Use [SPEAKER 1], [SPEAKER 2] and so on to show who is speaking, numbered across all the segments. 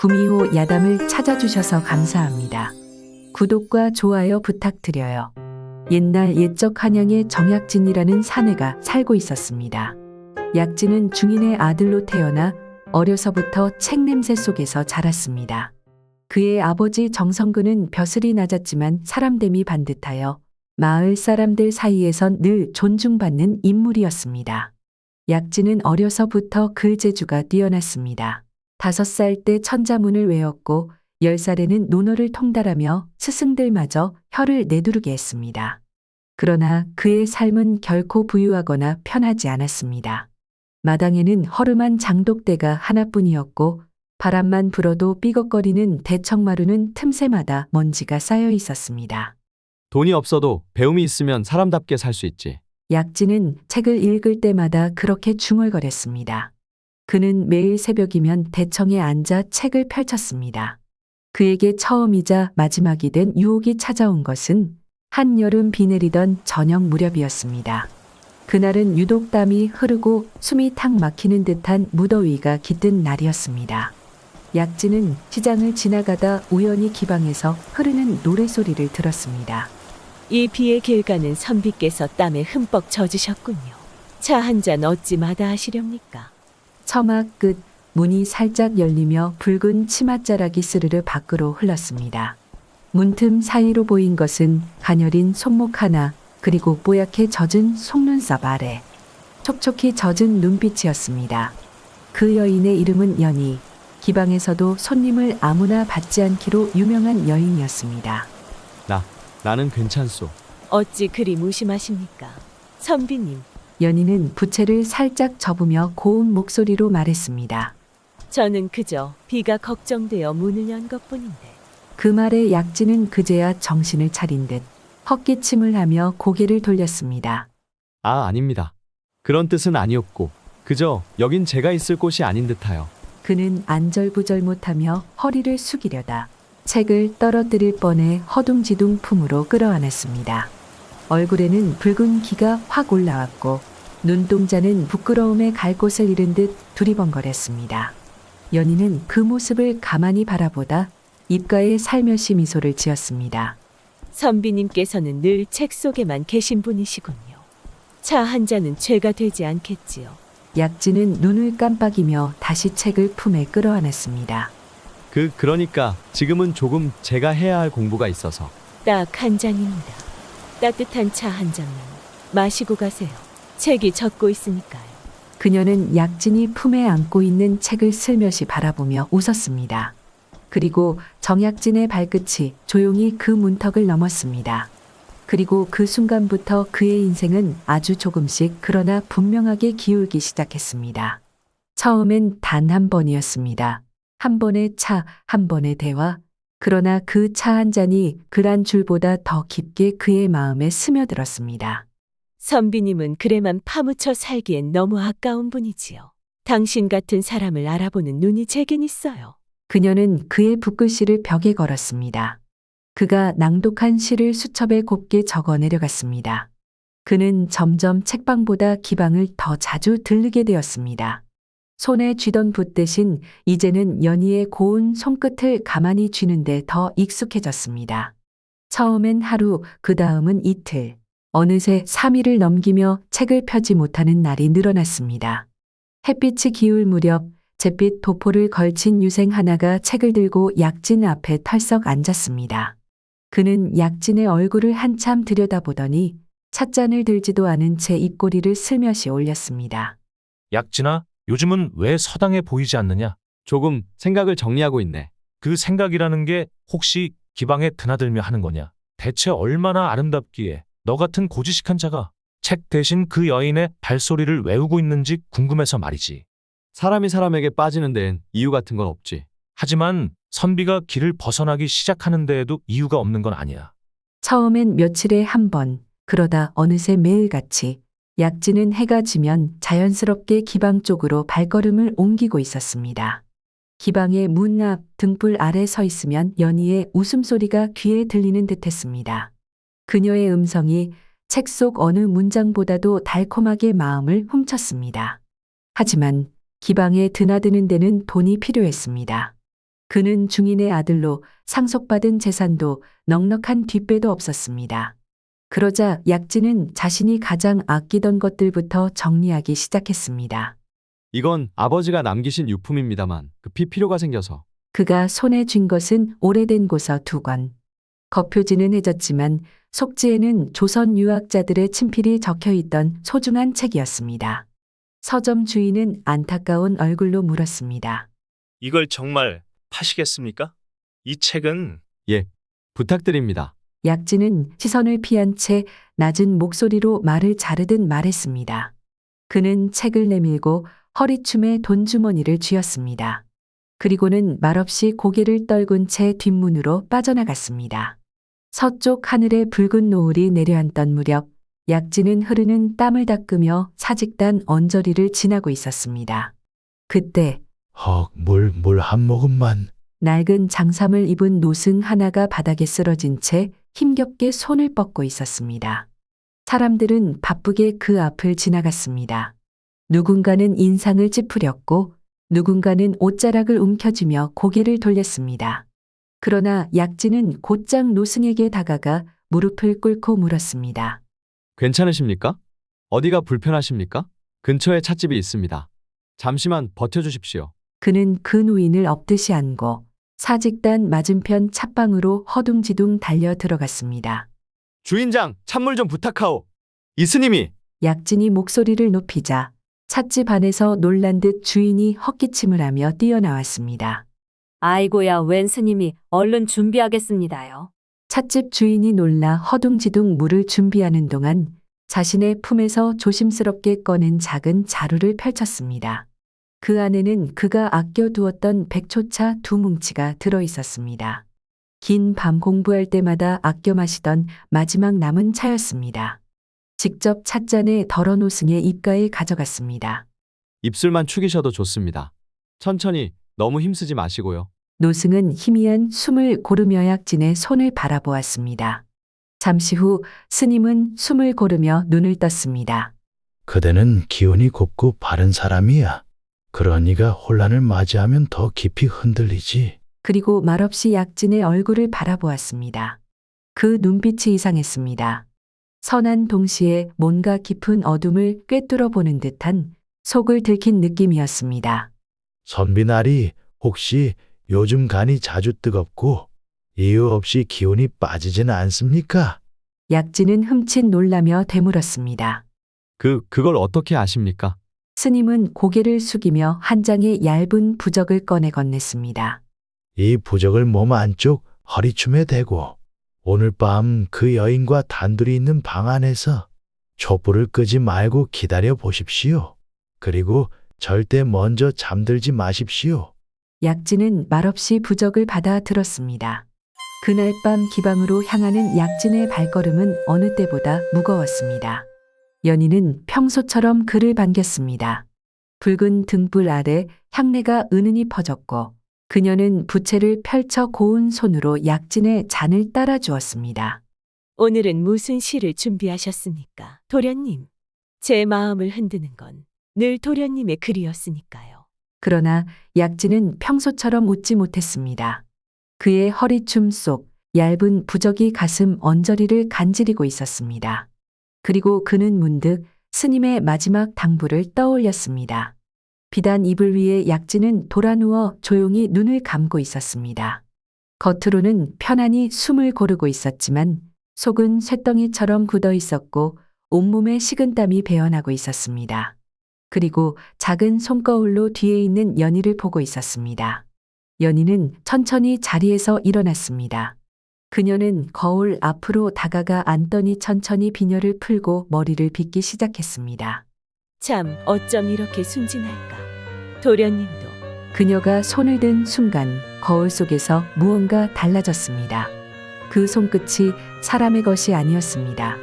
[SPEAKER 1] 구미호 야담을 찾아주셔서 감사합니다. 구독과 좋아요 부탁드려요. 옛날 옛적 한양에 정약진이라는 사내가 살고 있었습니다. 약진은 중인의 아들로 태어나 어려서부터 책 냄새 속에서 자랐습니다. 그의 아버지 정성근은 벼슬이 낮았지만 사람됨이 반듯하여 마을 사람들 사이에선 늘 존중받는 인물이었습니다. 약진은 어려서부터 글재주가 뛰어났습니다. 5살 때 천자문을 외웠고 10살에는 논어를 통달하며 스승들마저 혀를 내두르게 했습니다. 그러나 그의 삶은 결코 부유하거나 편하지 않았습니다. 마당에는 허름한 장독대가 하나뿐이었고 바람만 불어도 삐걱거리는 대청마루는 틈새마다 먼지가 쌓여 있었습니다.
[SPEAKER 2] 돈이 없어도 배움이 있으면 사람답게 살 수 있지.
[SPEAKER 1] 약진은 책을 읽을 때마다 그렇게 중얼거렸습니다. 그는 매일 새벽이면 대청에 앉아 책을 펼쳤습니다. 그에게 처음이자 마지막이 된 유혹이 찾아온 것은 한여름 비 내리던 저녁 무렵이었습니다. 그날은 유독 땀이 흐르고 숨이 탁 막히는 듯한 무더위가 깃든 날이었습니다. 약진은 시장을 지나가다 우연히 기방에서 흐르는 노래소리를 들었습니다.
[SPEAKER 3] 이 비에 길 가는 선비께서 땀에 흠뻑 젖으셨군요. 차 한 잔 어찌 마다하시렵니까?
[SPEAKER 1] 처막 끝 문이 살짝 열리며 붉은 치맛자락이 스르르 밖으로 흘렀습니다. 문틈 사이로 보인 것은 가녀린 손목 하나 그리고 뽀얗게 젖은 속눈썹 아래 촉촉히 젖은 눈빛이었습니다. 그 여인의 이름은 연희, 기방에서도 손님을 아무나 받지 않기로 유명한 여인이었습니다.
[SPEAKER 2] 나는 괜찮소.
[SPEAKER 3] 어찌 그리 무심하십니까? 선비님,
[SPEAKER 1] 연희는 부채를 살짝 접으며 고운 목소리로 말했습니다.
[SPEAKER 3] 저는 그저 비가 걱정되어 문을 연 것뿐인데.
[SPEAKER 1] 그 말에 약진은 그제야 정신을 차린 듯 헛기침을 하며 고개를 돌렸습니다.
[SPEAKER 2] 아닙니다. 그런 뜻은 아니었고 그저 여긴 제가 있을 곳이 아닌 듯하여.
[SPEAKER 1] 그는 안절부절 못하며 허리를 숙이려다 책을 떨어뜨릴 뻔해 허둥지둥 품으로 끌어안았습니다. 얼굴에는 붉은 기가 확 올라왔고 눈동자는 부끄러움에 갈 곳을 잃은 듯 두리번거렸습니다. 연희는 그 모습을 가만히 바라보다 입가에 살며시 미소를 지었습니다.
[SPEAKER 3] 선비님께서는 늘 책 속에만 계신 분이시군요. 차 한 잔은 죄가 되지 않겠지요.
[SPEAKER 1] 약진은 눈을 깜빡이며 다시 책을 품에 끌어안았습니다.
[SPEAKER 2] 그러니까 지금은 조금 제가 해야 할 공부가 있어서.
[SPEAKER 3] 딱 한 잔입니다. 따뜻한 차 한 잔만 마시고 가세요. 책이 젖고 있으니까요.
[SPEAKER 1] 그녀는 약진이 품에 안고 있는 책을 슬며시 바라보며 웃었습니다. 그리고 정약진의 발끝이 조용히 그 문턱을 넘었습니다. 그리고 그 순간부터 그의 인생은 아주 조금씩 그러나 분명하게 기울기 시작했습니다. 처음엔 단 한 번이었습니다. 한 번의 차, 한 번의 대화. 그러나 그 차 한 잔이 글 한 줄보다 더 깊게 그의 마음에 스며들었습니다.
[SPEAKER 3] 선비님은 글에만 파묻혀 살기엔 너무 아까운 분이지요. 당신 같은 사람을 알아보는 눈이 제겐 있어요.
[SPEAKER 1] 그녀는 그의 붓글씨를 벽에 걸었습니다. 그가 낭독한 시를 수첩에 곱게 적어 내려갔습니다. 그는 점점 책방보다 기방을 더 자주 들르게 되었습니다. 손에 쥐던 붓 대신 이제는 연희의 고운 손끝을 가만히 쥐는데 더 익숙해졌습니다. 처음엔 하루, 그 다음은 이틀, 어느새 3일을 넘기며 책을 펴지 못하는 날이 늘어났습니다. 햇빛이 기울 무렵 잿빛 도포를 걸친 유생 하나가 책을 들고 약진 앞에 털썩 앉았습니다. 그는 약진의 얼굴을 한참 들여다보더니 찻잔을 들지도 않은 채 입꼬리를 슬며시 올렸습니다.
[SPEAKER 4] 약진아, 요즘은 왜 서당해 보이지 않느냐?
[SPEAKER 2] 조금 생각을 정리하고 있네.
[SPEAKER 4] 그 생각이라는 게 혹시 기방에 드나들며 하는 거냐? 대체 얼마나 아름답기에 너 같은 고지식한 자가 책 대신 그 여인의 발소리를 외우고 있는지 궁금해서 말이지.
[SPEAKER 2] 사람이 사람에게 빠지는 데엔 이유 같은 건 없지.
[SPEAKER 4] 하지만 선비가 길을 벗어나기 시작하는 데에도 이유가 없는 건 아니야.
[SPEAKER 1] 처음엔 며칠에 한 번, 그러다 어느새 매일같이 약진은 해가 지면 자연스럽게 기방 쪽으로 발걸음을 옮기고 있었습니다. 기방의 문 앞 등불 아래 서 있으면 연희의 웃음소리가 귀에 들리는 듯했습니다. 그녀의 음성이 책 속 어느 문장보다도 달콤하게 마음을 훔쳤습니다. 하지만 기방에 드나드는 데는 돈이 필요했습니다. 그는 중인의 아들로 상속받은 재산도 넉넉한 뒷배도 없었습니다. 그러자 약진은 자신이 가장 아끼던 것들부터 정리하기 시작했습니다.
[SPEAKER 2] 이건 아버지가 남기신 유품입니다만 급히 필요가 생겨서.
[SPEAKER 1] 그가 손에 쥔 것은 오래된 고서 2권. 겉표지는 해졌지만 속지에는 조선 유학자들의 친필이 적혀 있던 소중한 책이었습니다. 서점 주인은 안타까운 얼굴로 물었습니다.
[SPEAKER 5] 이걸 정말 파시겠습니까? 이 책은
[SPEAKER 2] 예, 부탁드립니다.
[SPEAKER 1] 약진은 시선을 피한 채 낮은 목소리로 말을 자르듯 말했습니다. 그는 책을 내밀고 허리춤에 돈주머니를 쥐었습니다. 그리고는 말없이 고개를 떨군 채 뒷문으로 빠져나갔습니다. 서쪽 하늘에 붉은 노을이 내려앉던 무렵 약진은 흐르는 땀을 닦으며 사직단 언저리를 지나고 있었습니다. 그때
[SPEAKER 6] 물 한 모금만.
[SPEAKER 1] 낡은 장삼을 입은 노승 하나가 바닥에 쓰러진 채 힘겹게 손을 뻗고 있었습니다. 사람들은 바쁘게 그 앞을 지나갔습니다. 누군가는 인상을 찌푸렸고 누군가는 옷자락을 움켜쥐며 고개를 돌렸습니다. 그러나 약진은 곧장 노승에게 다가가 무릎을 꿇고 물었습니다.
[SPEAKER 2] 괜찮으십니까? 어디가 불편하십니까? 근처에 찻집이 있습니다. 잠시만 버텨주십시오.
[SPEAKER 1] 그는 그 노인을 엎드시 안고 사직단 맞은편 찻방으로 허둥지둥 달려 들어갔습니다.
[SPEAKER 2] 주인장, 찬물 좀 부탁하오. 이 스님이.
[SPEAKER 1] 약진이 목소리를 높이자 찻집 안에서 놀란 듯 주인이 헛기침을 하며 뛰어나왔습니다.
[SPEAKER 7] 아이고야, 웬 스님이 얼른 준비하겠습니다요.
[SPEAKER 1] 찻집 주인이 놀라 허둥지둥 물을 준비하는 동안 자신의 품에서 조심스럽게 꺼낸 작은 자루를 펼쳤습니다. 그 안에는 그가 아껴두었던 백초차 2뭉치가 들어 있었습니다. 긴 밤 공부할 때마다 아껴 마시던 마지막 남은 차였습니다. 직접 찻잔에 덜어 노승의 입가에 가져갔습니다.
[SPEAKER 2] 입술만 축이셔도 좋습니다. 천천히, 너무 힘쓰지 마시고요.
[SPEAKER 1] 노승은 희미한 숨을 고르며 약진의 손을 바라보았습니다. 잠시 후 스님은 숨을 고르며 눈을 떴습니다.
[SPEAKER 6] 그대는 기운이 곱고 바른 사람이야. 그러니가 혼란을 맞이하면 더 깊이 흔들리지.
[SPEAKER 1] 그리고 말없이 약진의 얼굴을 바라보았습니다. 그 눈빛이 이상했습니다. 선한 동시에 뭔가 깊은 어둠을 꿰뚫어 보는 듯한 속을 들킨 느낌이었습니다.
[SPEAKER 6] 선비나리, 혹시 요즘 간이 자주 뜨겁고 이유 없이 기운이 빠지지는 않습니까?
[SPEAKER 1] 약진은 흠칫 놀라며 되물었습니다.
[SPEAKER 2] 그걸 어떻게 아십니까?
[SPEAKER 1] 스님은 고개를 숙이며 한 장의 얇은 부적을 꺼내 건넸습니다.
[SPEAKER 6] 이 부적을 몸 안쪽 허리춤에 대고 오늘 밤 그 여인과 단둘이 있는 방 안에서 촛불을 끄지 말고 기다려 보십시오. 그리고 절대 먼저 잠들지 마십시오.
[SPEAKER 1] 약진은 말없이 부적을 받아 들었습니다. 그날 밤 기방으로 향하는 약진의 발걸음은 어느 때보다 무거웠습니다. 연희는 평소처럼 그를 반겼습니다. 붉은 등불 아래 향내가 은은히 퍼졌고 그녀는 부채를 펼쳐 고운 손으로 약진의 잔을 따라 주었습니다.
[SPEAKER 3] 오늘은 무슨 시를 준비하셨습니까? 도련님. 제 마음을 흔드는 건 늘 도련님의 글이었으니까요.
[SPEAKER 1] 그러나 약진은 평소처럼 웃지 못했습니다. 그의 허리춤 속 얇은 부적이 가슴 언저리를 간지리고 있었습니다. 그리고 그는 문득 스님의 마지막 당부를 떠올렸습니다. 비단 이불 위에 약진은 돌아누워 조용히 눈을 감고 있었습니다. 겉으로는 편안히 숨을 고르고 있었지만 속은 쇳덩이처럼 굳어 있었고 온몸에 식은땀이 배어나고 있었습니다. 그리고 작은 손거울로 뒤에 있는 연희를 보고 있었습니다. 연희는 천천히 자리에서 일어났습니다. 그녀는 거울 앞으로 다가가 앉더니 천천히 비녀를 풀고 머리를 빗기 시작했습니다.
[SPEAKER 3] 참 어쩜 이렇게 순진할까. 도련님도
[SPEAKER 1] 그녀가 손을 든 순간 거울 속에서 무언가 달라졌습니다. 그 손끝이 사람의 것이 아니었습니다.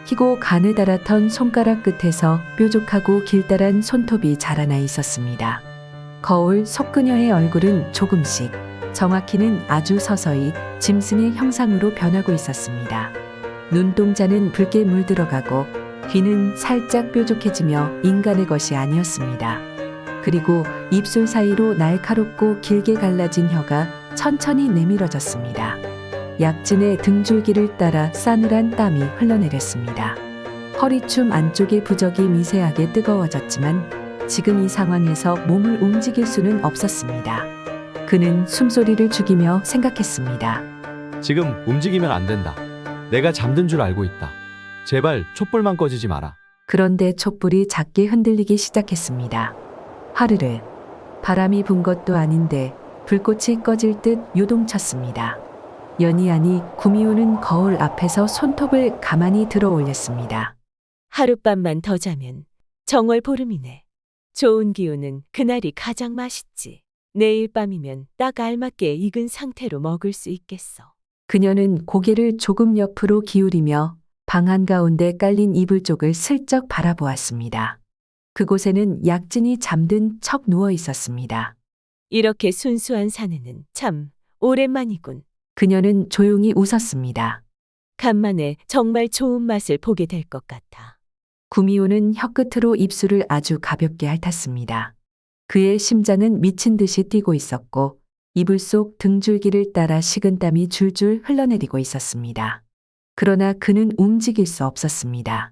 [SPEAKER 1] 희고 가느다랗던 손가락 끝에서 뾰족하고 길다란 손톱이 자라나 있었습니다. 거울 속 그녀의 얼굴은 조금씩, 정확히는 아주 서서히 짐승의 형상으로 변하고 있었습니다. 눈동자는 붉게 물들어가고 귀는 살짝 뾰족해지며 인간의 것이 아니었습니다. 그리고 입술 사이로 날카롭고 길게 갈라진 혀가 천천히 내밀어졌습니다. 약진의 등줄기를 따라 싸늘한 땀이 흘러내렸습니다. 허리춤 안쪽의 부적이 미세하게 뜨거워졌지만 지금 이 상황에서 몸을 움직일 수는 없었습니다. 그는 숨소리를 죽이며 생각했습니다.
[SPEAKER 2] 지금 움직이면 안 된다. 내가 잠든 줄 알고 있다. 제발 촛불만 꺼지지 마라.
[SPEAKER 1] 그런데 촛불이 작게 흔들리기 시작했습니다. 하르르. 바람이 분 것도 아닌데 불꽃이 꺼질 듯 요동쳤습니다. 연희 아니 구미호는 거울 앞에서 손톱을 가만히 들어 올렸습니다.
[SPEAKER 3] 하룻밤만 더 자면 정월 보름이네. 좋은 기운은 그날이 가장 맛있지. 내일 밤이면 딱 알맞게 익은 상태로 먹을 수 있겠어.
[SPEAKER 1] 그녀는 고개를 조금 옆으로 기울이며 방 한가운데 깔린 이불 쪽을 슬쩍 바라보았습니다. 그곳에는 약진이 잠든 척 누워 있었습니다.
[SPEAKER 3] 이렇게 순수한 사내는 참 오랜만이군.
[SPEAKER 1] 그녀는 조용히 웃었습니다.
[SPEAKER 3] 간만에 정말 좋은 맛을 보게 될 것 같아.
[SPEAKER 1] 구미호는 혀끝으로 입술을 아주 가볍게 핥았습니다. 그의 심장은 미친 듯이 뛰고 있었고 이불 속 등줄기를 따라 식은땀이 줄줄 흘러내리고 있었습니다. 그러나 그는 움직일 수 없었습니다.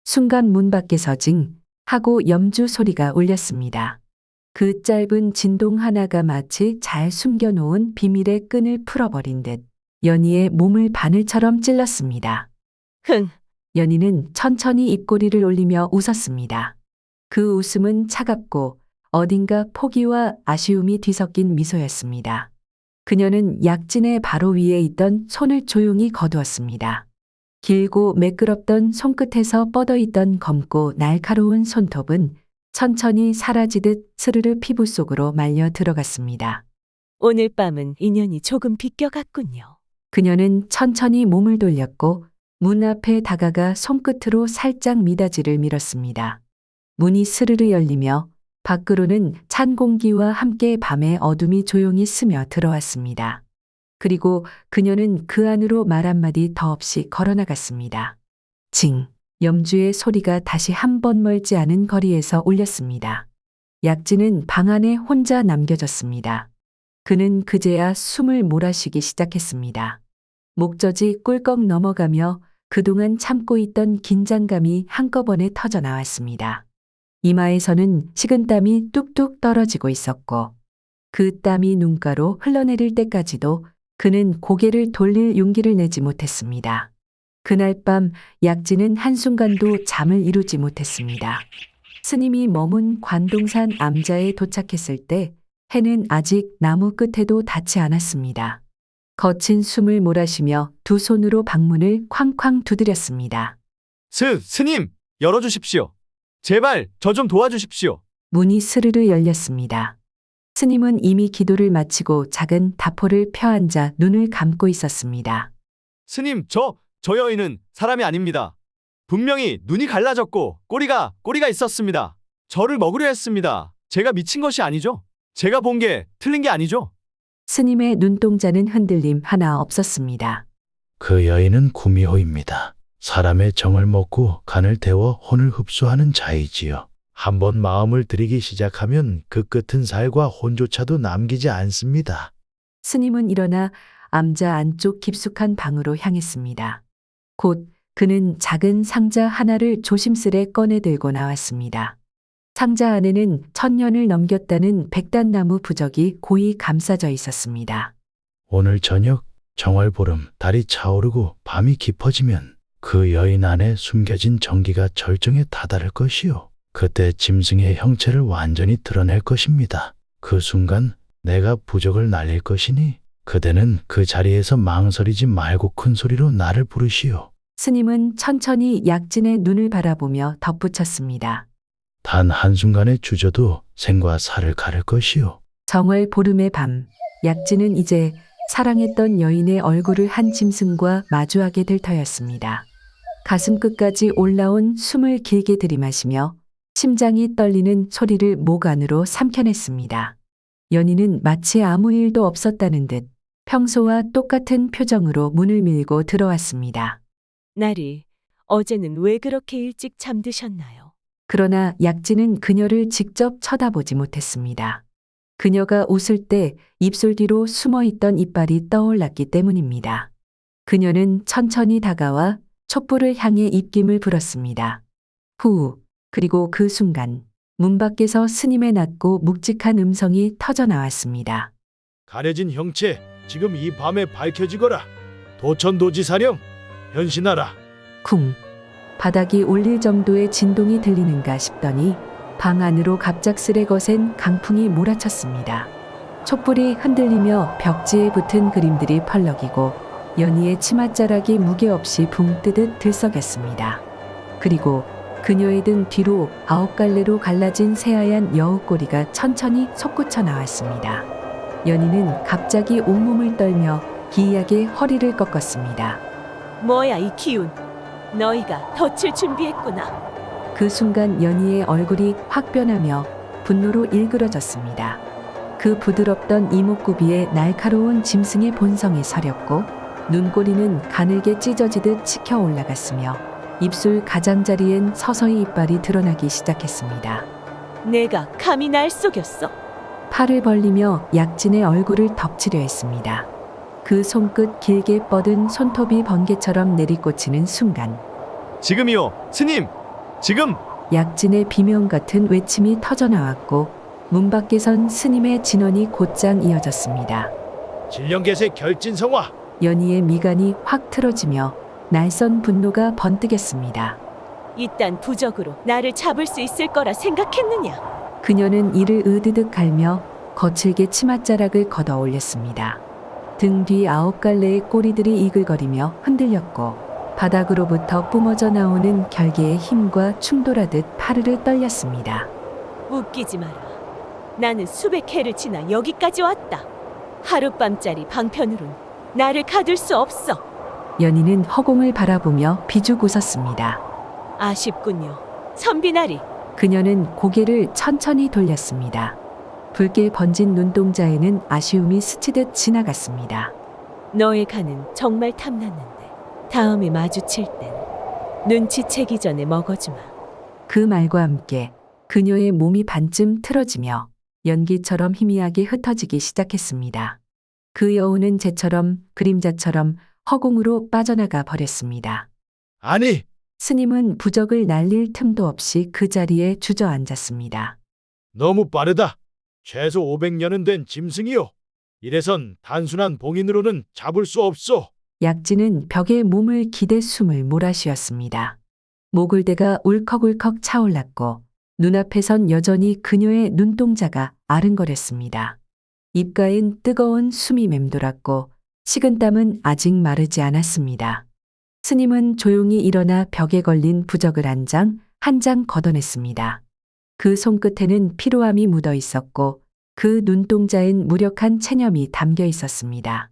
[SPEAKER 1] 순간 문 밖에서 징 하고 염주 소리가 울렸습니다. 그 짧은 진동 하나가 마치 잘 숨겨놓은 비밀의 끈을 풀어버린 듯 연희의 몸을 바늘처럼 찔렀습니다.
[SPEAKER 3] 흥,
[SPEAKER 1] 연희는 천천히 입꼬리를 올리며 웃었습니다. 그 웃음은 차갑고 어딘가 포기와 아쉬움이 뒤섞인 미소였습니다. 그녀는 약진의 바로 위에 있던 손을 조용히 거두었습니다. 길고 매끄럽던 손끝에서 뻗어있던 검고 날카로운 손톱은 천천히 사라지듯 스르르 피부 속으로 말려 들어갔습니다.
[SPEAKER 3] 오늘 밤은 인연이 조금 비껴갔군요.
[SPEAKER 1] 그녀는 천천히 몸을 돌렸고 문 앞에 다가가 손끝으로 살짝 미닫이를 밀었습니다. 문이 스르르 열리며 밖으로는 찬 공기와 함께 밤의 어둠이 조용히 스며 들어왔습니다. 그리고 그녀는 그 안으로 말 한마디 더 없이 걸어나갔습니다. 징! 염주의 소리가 다시 한 번 멀지 않은 거리에서 울렸습니다. 약진은 방 안에 혼자 남겨졌습니다. 그는 그제야 숨을 몰아쉬기 시작했습니다. 목젖이 꿀꺽 넘어가며 그동안 참고 있던 긴장감이 한꺼번에 터져 나왔습니다. 이마에서는 식은땀이 뚝뚝 떨어지고 있었고 그 땀이 눈가로 흘러내릴 때까지도 그는 고개를 돌릴 용기를 내지 못했습니다. 그날 밤 약진은 한순간도 잠을 이루지 못했습니다. 스님이 머문 관동산 암자에 도착했을 때 해는 아직 나무 끝에도 닿지 않았습니다. 거친 숨을 몰아쉬며 두 손으로 방문을 쾅쾅 두드렸습니다.
[SPEAKER 2] 스님! 열어주십시오. 제발 저 좀 도와주십시오.
[SPEAKER 1] 문이 스르르 열렸습니다. 스님은 이미 기도를 마치고 작은 다포를 펴앉아 눈을 감고 있었습니다.
[SPEAKER 2] 스님, 저 여인은 사람이 아닙니다. 분명히 눈이 갈라졌고 꼬리가 있었습니다. 저를 먹으려 했습니다. 제가 미친 것이 아니죠? 제가 본 게 틀린 게 아니죠?
[SPEAKER 1] 스님의 눈동자는 흔들림 하나 없었습니다.
[SPEAKER 6] 그 여인은 구미호입니다. 사람의 정을 먹고 간을 태워 혼을 흡수하는 자이지요. 한번 마음을 들이기 시작하면 그 끝은 살과 혼조차도 남기지 않습니다.
[SPEAKER 1] 스님은 일어나 암자 안쪽 깊숙한 방으로 향했습니다. 곧 그는 작은 상자 하나를 조심스레 꺼내 들고 나왔습니다. 상자 안에는 1000년을 넘겼다는 백단나무 부적이 고이 감싸져 있었습니다.
[SPEAKER 6] 오늘 저녁 정월보름 달이 차오르고 밤이 깊어지면 그 여인 안에 숨겨진 정기가 절정에 다다를 것이요. 그때 짐승의 형체를 완전히 드러낼 것입니다. 그 순간 내가 부적을 날릴 것이니 그대는 그 자리에서 망설이지 말고 큰 소리로 나를 부르시오.
[SPEAKER 1] 스님은 천천히 약진의 눈을 바라보며 덧붙였습니다.
[SPEAKER 6] 단 한순간의 주저도 생과 사를 가를 것이오.
[SPEAKER 1] 정월 보름의 밤, 약진은 이제 사랑했던 여인의 얼굴을 한 짐승과 마주하게 될 터였습니다. 가슴 끝까지 올라온 숨을 길게 들이마시며 심장이 떨리는 소리를 목 안으로 삼켜냈습니다. 연희는 마치 아무 일도 없었다는 듯 평소와 똑같은 표정으로 문을 밀고 들어왔습니다.
[SPEAKER 3] 나리, 어제는 왜 그렇게 일찍 잠드셨나요?
[SPEAKER 1] 그러나 약진은 그녀를 직접 쳐다보지 못했습니다. 그녀가 웃을 때 입술 뒤로 숨어 있던 이빨이 떠올랐기 때문입니다. 그녀는 천천히 다가와 촛불을 향해 입김을 불었습니다. 후, 그리고 그 순간 문 밖에서 스님의 낮고 묵직한 음성이 터져 나왔습니다.
[SPEAKER 6] 가려진 형체, 지금 이 밤에 밝혀지거라. 도천도지사령, 현신하라.
[SPEAKER 1] 쿵. 바닥이 울릴 정도의 진동이 들리는가 싶더니 방 안으로 갑작스레 거센 강풍이 몰아쳤습니다. 촛불이 흔들리며 벽지에 붙은 그림들이 펄럭이고 연희의 치맛자락이 무게 없이 붕 뜨듯 들썩였습니다. 그리고 그녀의 등 뒤로 9갈래로 갈라진 새하얀 여우꼬리가 천천히 솟구쳐 나왔습니다. 연희는 갑자기 온몸을 떨며 기이하게 허리를 꺾었습니다.
[SPEAKER 3] 뭐야 이 기운. 너희가 덫을 준비했구나.
[SPEAKER 1] 그 순간 연희의 얼굴이 확 변하며 분노로 일그러졌습니다. 그 부드럽던 이목구비에 날카로운 짐승의 본성이 서렸고 눈꼬리는 가늘게 찢어지듯 치켜 올라갔으며 입술 가장자리엔 서서히 이빨이 드러나기 시작했습니다.
[SPEAKER 3] 내가 감히 날 속였어.
[SPEAKER 1] 팔을 벌리며 약진의 얼굴을 덮치려 했습니다. 그 손끝 길게 뻗은 손톱이 번개처럼 내리꽂히는 순간
[SPEAKER 2] 지금이요, 스님! 지금!
[SPEAKER 1] 약진의 비명 같은 외침이 터져 나왔고 문 밖에선 스님의 진언이 곧장 이어졌습니다.
[SPEAKER 6] 진령계세 결진성화.
[SPEAKER 1] 연희의 미간이 확 틀어지며 날선 분노가 번뜩였습니다.
[SPEAKER 3] 이딴 부적으로 나를 잡을 수 있을 거라 생각했느냐.
[SPEAKER 1] 그녀는 이를 으드득 갈며 거칠게 치맛자락을 걷어 올렸습니다. 등 뒤 9갈래의 꼬리들이 이글거리며 흔들렸고 바닥으로부터 뿜어져 나오는 결계의 힘과 충돌하듯 파르르 떨렸습니다.
[SPEAKER 3] 웃기지 마라. 나는 수백 해를 지나 여기까지 왔다. 하룻밤짜리 방편으론 나를 가둘 수 없어.
[SPEAKER 1] 연희는 허공을 바라보며 비죽 웃었습니다.
[SPEAKER 3] 아쉽군요. 선비나리.
[SPEAKER 1] 그녀는 고개를 천천히 돌렸습니다. 붉게 번진 눈동자에는 아쉬움이 스치듯 지나갔습니다.
[SPEAKER 3] 너의 간은 정말 탐났는데 다음에 마주칠 땐 눈치채기 전에 먹어주마.
[SPEAKER 1] 그 말과 함께 그녀의 몸이 반쯤 틀어지며 연기처럼 희미하게 흩어지기 시작했습니다. 그 여우는 재처럼 그림자처럼 허공으로 빠져나가 버렸습니다.
[SPEAKER 6] 아니,
[SPEAKER 1] 스님은 부적을 날릴 틈도 없이 그 자리에 주저앉았습니다.
[SPEAKER 6] 너무 빠르다. 최소 500년은 된 짐승이요. 이래선 단순한 봉인으로는 잡을 수 없소.
[SPEAKER 1] 약진은 벽에 몸을 기대 숨을 몰아쉬었습니다. 목을대가 울컥울컥 차올랐고 눈앞에선 여전히 그녀의 눈동자가 아른거렸습니다. 입가엔 뜨거운 숨이 맴돌았고 식은땀은 아직 마르지 않았습니다. 스님은 조용히 일어나 벽에 걸린 부적을 한 장 걷어냈습니다. 그 손끝에는 피로함이 묻어 있었고 그 눈동자엔 무력한 체념이 담겨 있었습니다.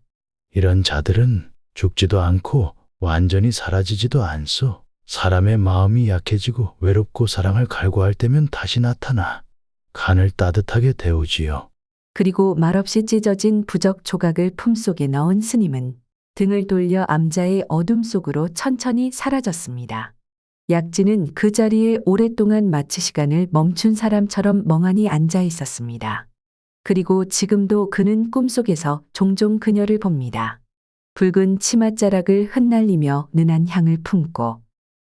[SPEAKER 6] 이런 자들은 죽지도 않고 완전히 사라지지도 않소. 사람의 마음이 약해지고 외롭고 사랑을 갈구할 때면 다시 나타나 간을 따뜻하게 데우지요.
[SPEAKER 1] 그리고 말없이 찢어진 부적 조각을 품속에 넣은 스님은 등을 돌려 암자의 어둠 속으로 천천히 사라졌습니다. 약진은 그 자리에 오랫동안 마치 시간을 멈춘 사람처럼 멍하니 앉아 있었습니다. 그리고 지금도 그는 꿈속에서 종종 그녀를 봅니다. 붉은 치맛자락을 흩날리며 은한 향을 품고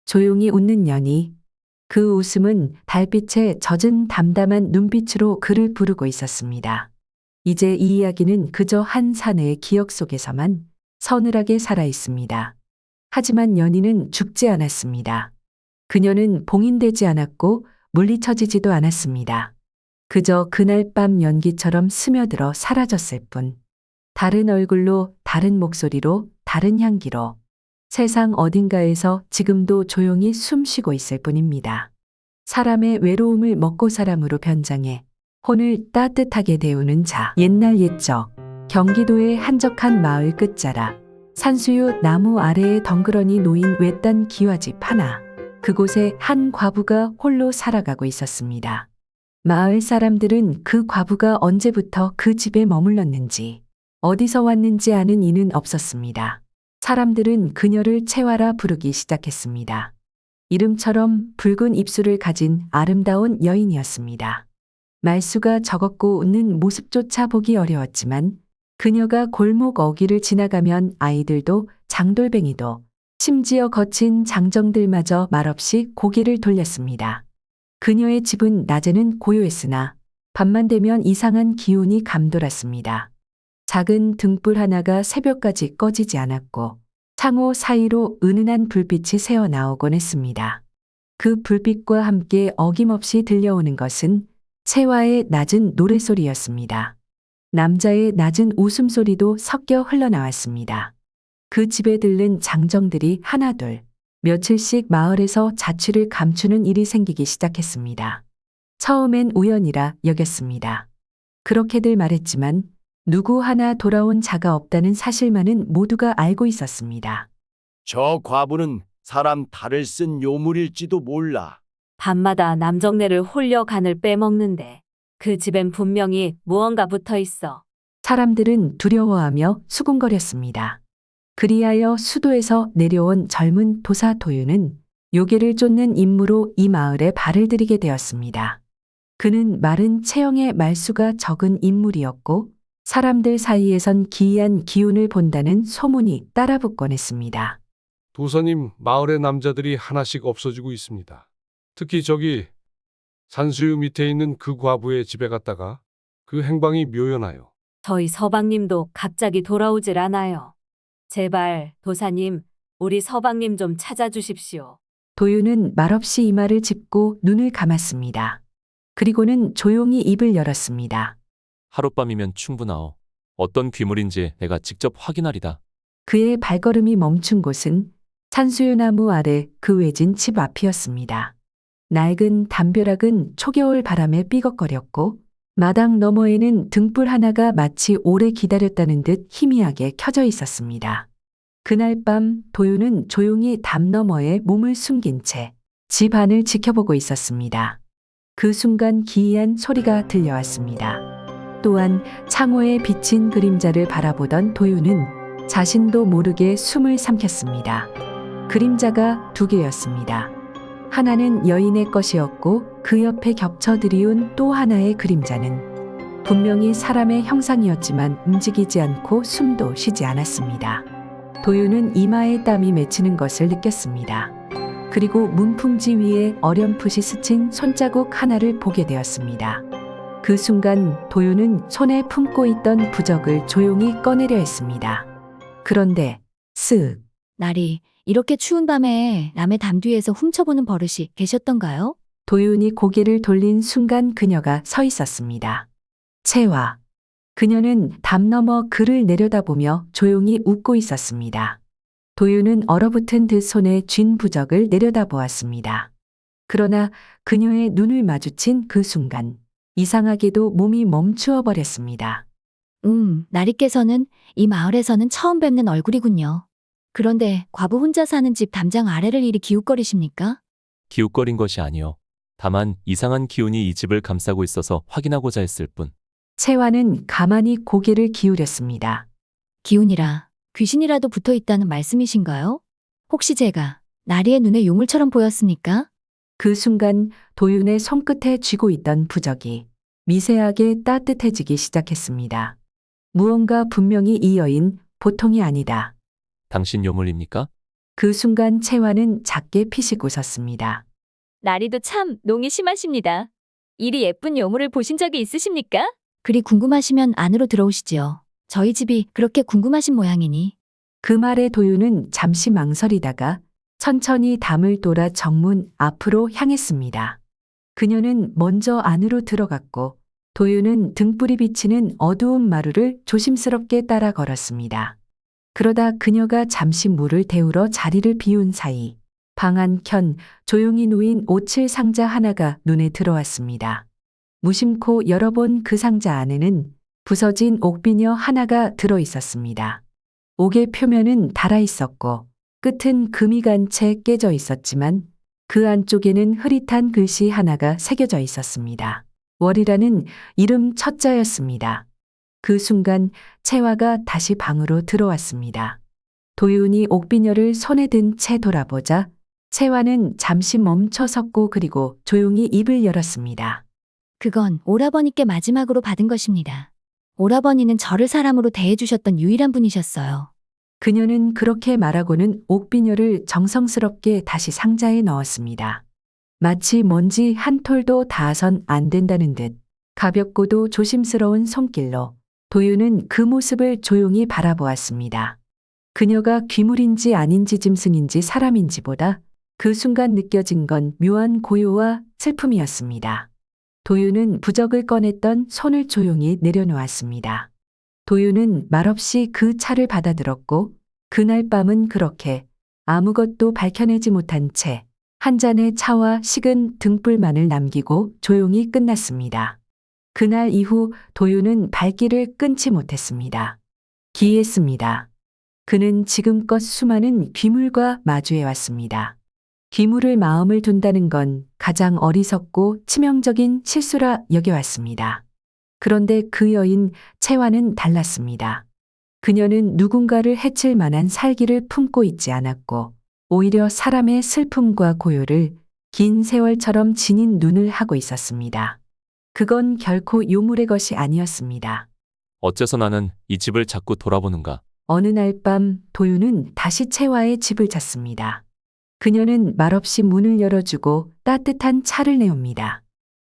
[SPEAKER 1] 조용히 웃는 연희. 그 웃음은 달빛에 젖은 담담한 눈빛으로 그를 부르고 있었습니다. 이제 이 이야기는 그저 한 사내의 기억 속에서만 서늘하게 살아 있습니다. 하지만 연희는 죽지 않았습니다. 그녀는 봉인되지 않았고 물리쳐지지도 않았습니다. 그저 그날 밤 연기처럼 스며들어 사라졌을 뿐. 다른 얼굴로, 다른 목소리로, 다른 향기로 세상 어딘가에서 지금도 조용히 숨쉬고 있을 뿐입니다. 사람의 외로움을 먹고 사람으로 변장해 혼을 따뜻하게 데우는 자. 옛날 옛적 경기도의 한적한 마을 끝자락 산수유 나무 아래에 덩그러니 놓인 외딴 기와집 하나. 그곳에 한 과부가 홀로 살아가고 있었습니다. 마을 사람들은 그 과부가 언제부터 그 집에 머물렀는지 어디서 왔는지 아는 이는 없었습니다. 사람들은 그녀를 채화라 부르기 시작했습니다. 이름처럼 붉은 입술을 가진 아름다운 여인이었습니다. 말수가 적었고 웃는 모습조차 보기 어려웠지만 그녀가 골목 어귀를 지나가면 아이들도 장돌뱅이도 심지어 거친 장정들마저 말없이 고개를 돌렸습니다. 그녀의 집은 낮에는 고요했으나 밤만 되면 이상한 기운이 감돌았습니다. 작은 등불 하나가 새벽까지 꺼지지 않았고 창호 사이로 은은한 불빛이 새어나오곤 했습니다. 그 불빛과 함께 어김없이 들려오는 것은 채화의 낮은 노랫소리였습니다. 남자의 낮은 웃음소리도 섞여 흘러나왔습니다. 그 집에 들른 장정들이 하나둘 며칠씩 마을에서 자취를 감추는 일이 생기기 시작했습니다. 처음엔 우연이라 여겼습니다. 그렇게들 말했지만 누구 하나 돌아온 자가 없다는 사실만은 모두가 알고 있었습니다.
[SPEAKER 8] 저 과부는 사람 탈을 쓴 요물일지도 몰라.
[SPEAKER 7] 밤마다 남정네를 홀려 간을 빼먹는데 그 집엔 분명히 무언가 붙어 있어.
[SPEAKER 1] 사람들은 두려워하며 수군거렸습니다. 그리하여 수도에서 내려온 젊은 도사 도유는 요괴를 쫓는 임무로 이 마을에 발을 들이게 되었습니다. 그는 마른 체형의 말수가 적은 인물이었고 사람들 사이에선 기이한 기운을 본다는 소문이 따라붙곤 했습니다.
[SPEAKER 9] 도사님, 마을의 남자들이 하나씩 없어지고 있습니다. 특히 저기 산수유 밑에 있는 그 과부의 집에 갔다가 그 행방이 묘연하여.
[SPEAKER 7] 저희 서방님도 갑자기 돌아오질 않아요. 제발 도사님, 우리 서방님 좀 찾아주십시오.
[SPEAKER 1] 도유는 말없이 이마를 짚고 눈을 감았습니다. 그리고는 조용히 입을 열었습니다.
[SPEAKER 10] 하룻밤이면 충분하오. 어떤 귀물인지 내가 직접 확인하리다.
[SPEAKER 1] 그의 발걸음이 멈춘 곳은 산수유나무 아래 그 외진 집 앞이었습니다. 낡은 담벼락은 초겨울 바람에 삐걱거렸고 마당 너머에는 등불 하나가 마치 오래 기다렸다는 듯 희미하게 켜져 있었습니다. 그날 밤 도유는 조용히 담 너머에 몸을 숨긴 채 집 안을 지켜보고 있었습니다. 그 순간 기이한 소리가 들려왔습니다. 또한 창호에 비친 그림자를 바라보던 도유는 자신도 모르게 숨을 삼켰습니다. 그림자가 두 개였습니다. 하나는 여인의 것이었고 그 옆에 겹쳐 들이운 또 하나의 그림자는 분명히 사람의 형상이었지만 움직이지 않고 숨도 쉬지 않았습니다. 도유는 이마에 땀이 맺히는 것을 느꼈습니다. 그리고 문풍지 위에 어렴풋이 스친 손자국 하나를 보게 되었습니다. 그 순간 도유는 손에 품고 있던 부적을 조용히 꺼내려 했습니다. 그런데 쓱
[SPEAKER 11] 날이 이렇게 추운 밤에 남의 담 뒤에서 훔쳐보는 버릇이 계셨던가요?
[SPEAKER 1] 도윤이 고개를 돌린 순간 그녀가 서 있었습니다. 채화. 그녀는 담 너머 그를 내려다보며 조용히 웃고 있었습니다. 도윤은 얼어붙은 듯 손에 쥔 부적을 내려다보았습니다. 그러나 그녀의 눈을 마주친 그 순간 이상하게도 몸이 멈추어 버렸습니다.
[SPEAKER 11] 나리께서는 이 마을에서는 처음 뵙는 얼굴이군요. 그런데 과부 혼자 사는 집 담장 아래를 이리 기웃거리십니까?
[SPEAKER 10] 기웃거린 것이 아니오. 다만 이상한 기운이 이 집을 감싸고 있어서 확인하고자 했을 뿐.
[SPEAKER 1] 채화는 가만히 고개를 기울였습니다.
[SPEAKER 11] 기운이라 귀신이라도 붙어 있다는 말씀이신가요? 혹시 제가 나리의 눈에 요물처럼 보였습니까?
[SPEAKER 1] 그 순간 도윤의 손끝에 쥐고 있던 부적이 미세하게 따뜻해지기 시작했습니다. 무언가 분명히 이 여인 보통이 아니다.
[SPEAKER 10] 당신 요물입니까?
[SPEAKER 1] 그 순간 채화는 작게 피식 웃었습니다.
[SPEAKER 12] 나리도 참 농이 심하십니다. 이리 예쁜 요물을 보신 적이 있으십니까?
[SPEAKER 11] 그리 궁금하시면 안으로 들어오시지요. 저희 집이 그렇게 궁금하신 모양이니.
[SPEAKER 1] 그 말에 도윤은 잠시 망설이다가 천천히 담을 돌아 정문 앞으로 향했습니다. 그녀는 먼저 안으로 들어갔고 도윤은 등불이 비치는 어두운 마루를 조심스럽게 따라 걸었습니다. 그러다 그녀가 잠시 물을 데우러 자리를 비운 사이 방 한켠 조용히 놓인 오칠 상자 하나가 눈에 들어왔습니다. 무심코 열어본 그 상자 안에는 부서진 옥비녀 하나가 들어 있었습니다. 옥의 표면은 닳아 있었고 끝은 금이 간 채 깨져 있었지만 그 안쪽에는 흐릿한 글씨 하나가 새겨져 있었습니다. 월이라는 이름 첫자였습니다. 그 순간 채화가 다시 방으로 들어왔습니다. 도윤이 옥비녀를 손에 든 채 돌아보자 채화는 잠시 멈춰 섰고 그리고 조용히 입을 열었습니다.
[SPEAKER 11] 그건 오라버니께 마지막으로 받은 것입니다. 오라버니는 저를 사람으로 대해주셨던 유일한 분이셨어요.
[SPEAKER 1] 그녀는 그렇게 말하고는 옥비녀를 정성스럽게 다시 상자에 넣었습니다. 마치 먼지 한 톨도 닿아선 안 된다는 듯 가볍고도 조심스러운 손길로 도윤은 그 모습을 조용히 바라보았습니다. 그녀가 귀물인지 아닌지 짐승인지 사람인지보다 그 순간 느껴진 건 묘한 고요와 슬픔이었습니다. 도윤은 부적을 꺼냈던 손을 조용히 내려놓았습니다. 도윤은 말없이 그 차를 받아들었고 그날 밤은 그렇게 아무것도 밝혀내지 못한 채 한 잔의 차와 식은 등불만을 남기고 조용히 끝났습니다. 그날 이후 도윤은 발길을 끊지 못했습니다. 기이했습니다. 그는 지금껏 수많은 귀물과 마주해 왔습니다. 귀물을 마음을 둔다는 건 가장 어리석고 치명적인 실수라 여겨왔습니다. 그런데 그 여인 채화는 달랐습니다. 그녀는 누군가를 해칠 만한 살기를 품고 있지 않았고 오히려 사람의 슬픔과 고요를 긴 세월처럼 지닌 눈을 하고 있었습니다. 그건 결코 요물의 것이 아니었습니다.
[SPEAKER 10] 어째서 나는 이 집을 자꾸 돌아보는가?
[SPEAKER 1] 어느 날 밤 도윤은 다시 채화의 집을 찾습니다. 그녀는 말없이 문을 열어주고 따뜻한 차를 내옵니다.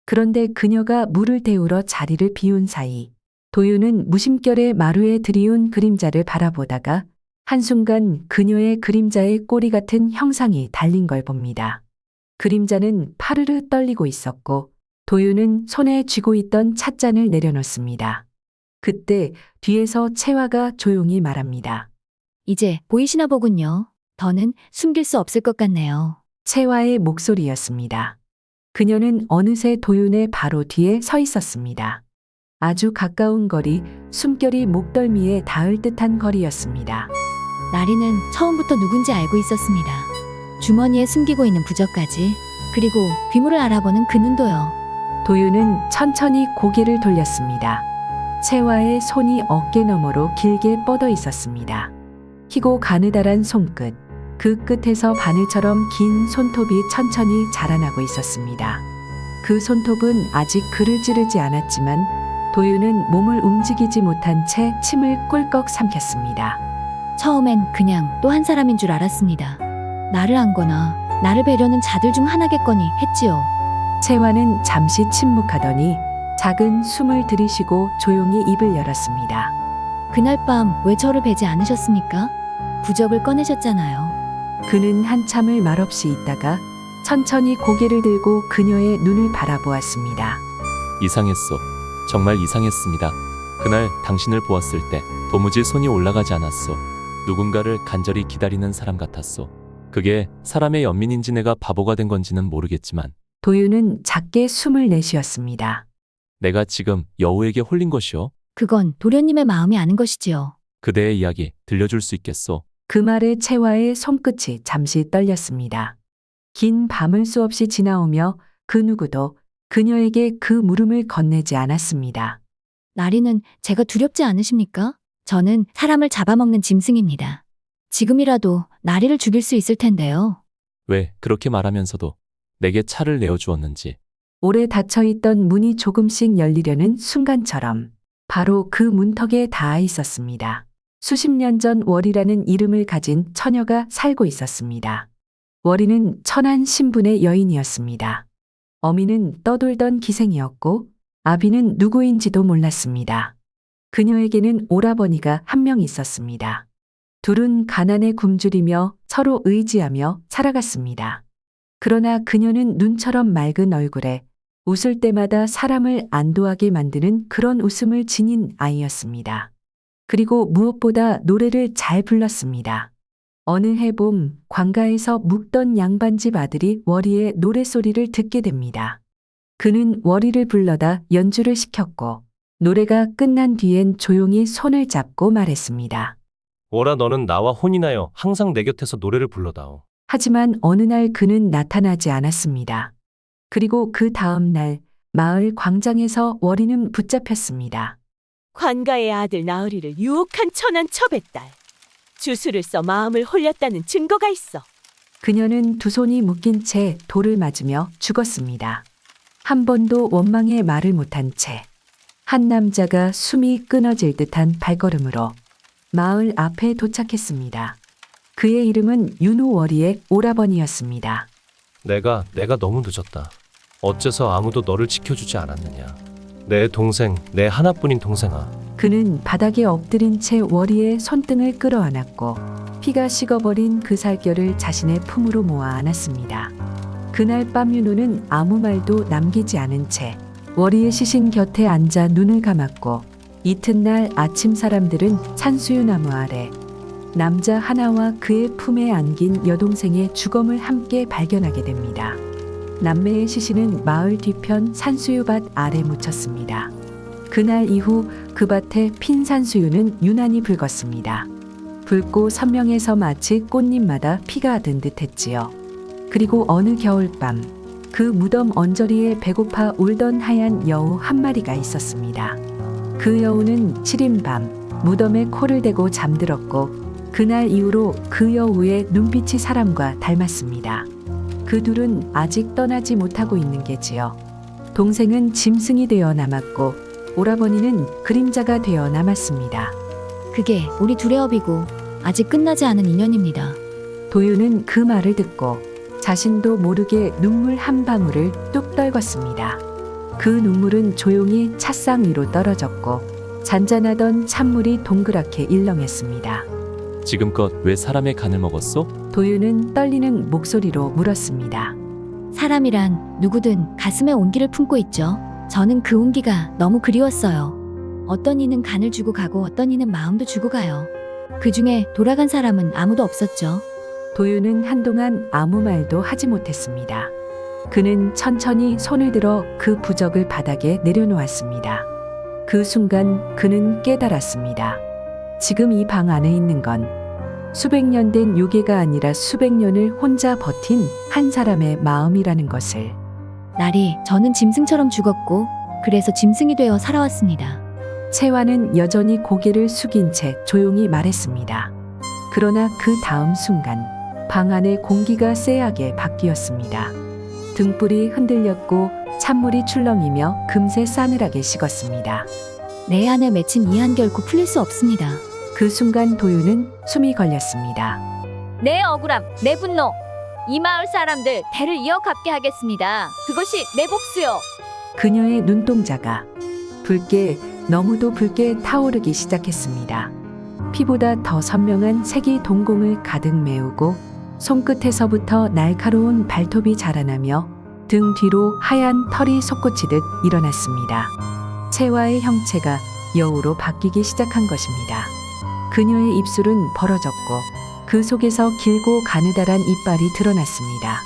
[SPEAKER 1] 그런데 그녀가 물을 데우러 자리를 비운 사이 도윤은 무심결에 마루에 들이운 그림자를 바라보다가 한순간 그녀의 그림자에 꼬리 같은 형상이 달린 걸 봅니다. 그림자는 파르르 떨리고 있었고 도윤은 손에 쥐고 있던 찻잔을 내려놓습니다. 그때 뒤에서 채화가 조용히 말합니다.
[SPEAKER 11] 이제 보이시나 보군요. 더는 숨길 수 없을 것 같네요.
[SPEAKER 1] 채화의 목소리였습니다. 그녀는 어느새 도윤의 바로 뒤에 서 있었습니다. 아주 가까운 거리, 숨결이 목덜미에 닿을 듯한 거리였습니다.
[SPEAKER 11] 나리는 처음부터 누군지 알고 있었습니다. 주머니에 숨기고 있는 부적까지, 그리고 귀물을 알아보는 그 눈도요.
[SPEAKER 1] 도윤은 천천히 고개를 돌렸습니다. 채화의 손이 어깨 너머로 길게 뻗어 있었습니다. 희고 가느다란 손끝, 그 끝에서 바늘처럼 긴 손톱이 천천히 자라나고 있었습니다. 그 손톱은 아직 글을 찌르지 않았지만 도윤은 몸을 움직이지 못한 채 침을 꿀꺽 삼켰습니다.
[SPEAKER 11] 처음엔 그냥 또 한 사람인 줄 알았습니다. 나를 안거나 나를 배려는 자들 중 하나겠거니 했지요.
[SPEAKER 1] 채화는 잠시 침묵하더니 작은 숨을 들이쉬고 조용히 입을 열었습니다.
[SPEAKER 11] 그날 밤 왜 저를 뵈지 않으셨습니까? 부적을 꺼내셨잖아요.
[SPEAKER 1] 그는 한참을 말없이 있다가 천천히 고개를 들고 그녀의 눈을 바라보았습니다.
[SPEAKER 10] 이상했소. 정말 이상했습니다. 그날 당신을 보았을 때 도무지 손이 올라가지 않았소. 누군가를 간절히 기다리는 사람 같았소. 그게 사람의 연민인지 내가 바보가 된 건지는 모르겠지만
[SPEAKER 1] 도윤은 작게 숨을 내쉬었습니다.
[SPEAKER 10] 내가 지금 여우에게 홀린 것이오.
[SPEAKER 11] 그건 도련님의 마음이 아는 것이지요.
[SPEAKER 10] 그대의 이야기 들려줄 수 있겠소.
[SPEAKER 1] 그 말에 채화의 손끝이 잠시 떨렸습니다. 긴 밤을 수없이 지나오며 그 누구도 그녀에게 그 물음을 건네지 않았습니다.
[SPEAKER 11] 나리는 제가 두렵지 않으십니까? 저는 사람을 잡아먹는 짐승입니다. 지금이라도 나리를 죽일 수 있을 텐데요.
[SPEAKER 10] 왜 그렇게 말하면서도 내게 차를 내어주었는지.
[SPEAKER 1] 오래 닫혀있던 문이 조금씩 열리려는 순간처럼 바로 그 문턱에 닿아 있었습니다. 수십 년 전 월이라는 이름을 가진 처녀가 살고 있었습니다. 월이는 천한 신분의 여인이었습니다. 어미는 떠돌던 기생이었고 아비는 누구인지도 몰랐습니다. 그녀에게는 오라버니가 한 명 있었습니다. 둘은 가난에 굶주리며 서로 의지하며 살아갔습니다. 그러나 그녀는 눈처럼 맑은 얼굴에 웃을 때마다 사람을 안도하게 만드는 그런 웃음을 지닌 아이였습니다. 그리고 무엇보다 노래를 잘 불렀습니다. 어느 해봄 관가에서 묵던 양반집 아들이 월이의 노래소리를 듣게 됩니다. 그는 월이를 불러다 연주를 시켰고 노래가 끝난 뒤엔 조용히 손을 잡고 말했습니다.
[SPEAKER 5] 오라 너는 나와 혼인하여 항상 내 곁에서 노래를 불러다오.
[SPEAKER 1] 하지만 어느 날 그는 나타나지 않았습니다. 그리고 그 다음 날 마을 광장에서 월이는 붙잡혔습니다.
[SPEAKER 3] 관가의 아들 나으리를 유혹한 천한 첩의 딸. 주술을 써 마음을 홀렸다는 증거가 있어.
[SPEAKER 1] 그녀는 두 손이 묶인 채 돌을 맞으며 죽었습니다. 한 번도 원망의 말을 못한 채 한 남자가 숨이 끊어질 듯한 발걸음으로 마을 앞에 도착했습니다. 그의 이름은 윤호월이의 오라버니였습니다.
[SPEAKER 5] 내가 너무 늦었다. 어째서 아무도 너를 지켜주지 않았느냐. 내 동생, 내 하나뿐인 동생아.
[SPEAKER 1] 그는 바닥에 엎드린 채 월이의 손등을 끌어안았고 피가 식어버린 그 살결을 자신의 품으로 모아 안았습니다. 그날 밤 윤호는 아무 말도 남기지 않은 채 월이의 시신 곁에 앉아 눈을 감았고 이튿날 아침 사람들은 산수유 나무 아래 남자 하나와 그의 품에 안긴 여동생의 주검을 함께 발견하게 됩니다. 남매의 시신은 마을 뒤편 산수유밭 아래 묻혔습니다. 그날 이후 그 밭에 핀 산수유는 유난히 붉었습니다. 붉고 선명해서 마치 꽃잎마다 피가 든 듯했지요. 그리고 어느 겨울밤 그 무덤 언저리에 배고파 울던 하얀 여우 한 마리가 있었습니다. 그 여우는 7인 밤 무덤에 코를 대고 잠들었고 그날 이후로 그 여우의 눈빛이 사람과 닮았습니다. 그 둘은 아직 떠나지 못하고 있는 게지요. 동생은 짐승이 되어 남았고 오라버니는 그림자가 되어 남았습니다.
[SPEAKER 11] 그게 우리 둘의 업이고 아직 끝나지 않은 인연입니다.
[SPEAKER 1] 도윤은 그 말을 듣고 자신도 모르게 눈물 한 방울을 뚝 떨궜습니다. 그 눈물은 조용히 찻상 위로 떨어졌고 잔잔하던 찬물이 동그랗게 일렁했습니다.
[SPEAKER 10] 지금껏 왜 사람의 간을 먹었소?
[SPEAKER 1] 도윤은 떨리는 목소리로 물었습니다.
[SPEAKER 11] 사람이란 누구든 가슴에 온기를 품고 있죠. 저는 그 온기가 너무 그리웠어요. 어떤 이는 간을 주고 가고 어떤 이는 마음도 주고 가요. 그 중에 돌아간 사람은 아무도 없었죠.
[SPEAKER 1] 도윤은 한동안 아무 말도 하지 못했습니다. 그는 천천히 손을 들어 그 부적을 바닥에 내려놓았습니다. 그 순간 그는 깨달았습니다. 지금 이 방 안에 있는 건 수백 년 된 요괴가 아니라 수백 년을 혼자 버틴 한 사람의 마음이라는 것을.
[SPEAKER 11] 나리, 저는 짐승처럼 죽었고 그래서 짐승이 되어 살아왔습니다.
[SPEAKER 1] 채화는 여전히 고개를 숙인 채 조용히 말했습니다. 그러나 그 다음 순간 방 안의 공기가 쎄하게 바뀌었습니다. 등불이 흔들렸고 찬물이 출렁이며 금세 싸늘하게 식었습니다.
[SPEAKER 11] 내 안에 맺힌 이 한 결코 풀릴 수 없습니다.
[SPEAKER 1] 그 순간 도윤은 숨이 걸렸습니다.
[SPEAKER 12] 내 억울함, 내 분노. 이 마을 사람들 대를 이어갚게 하겠습니다. 그것이 내 복수요.
[SPEAKER 1] 그녀의 눈동자가 붉게 너무도 붉게 타오르기 시작했습니다. 피보다 더 선명한 색이 동공을 가득 메우고 손끝에서부터 날카로운 발톱이 자라나며 등 뒤로 하얀 털이 솟구치듯 일어났습니다. 채화의 형체가 여우로 바뀌기 시작한 것입니다. 그녀의 입술은 벌어졌고 그 속에서 길고 가느다란 이빨이 드러났습니다.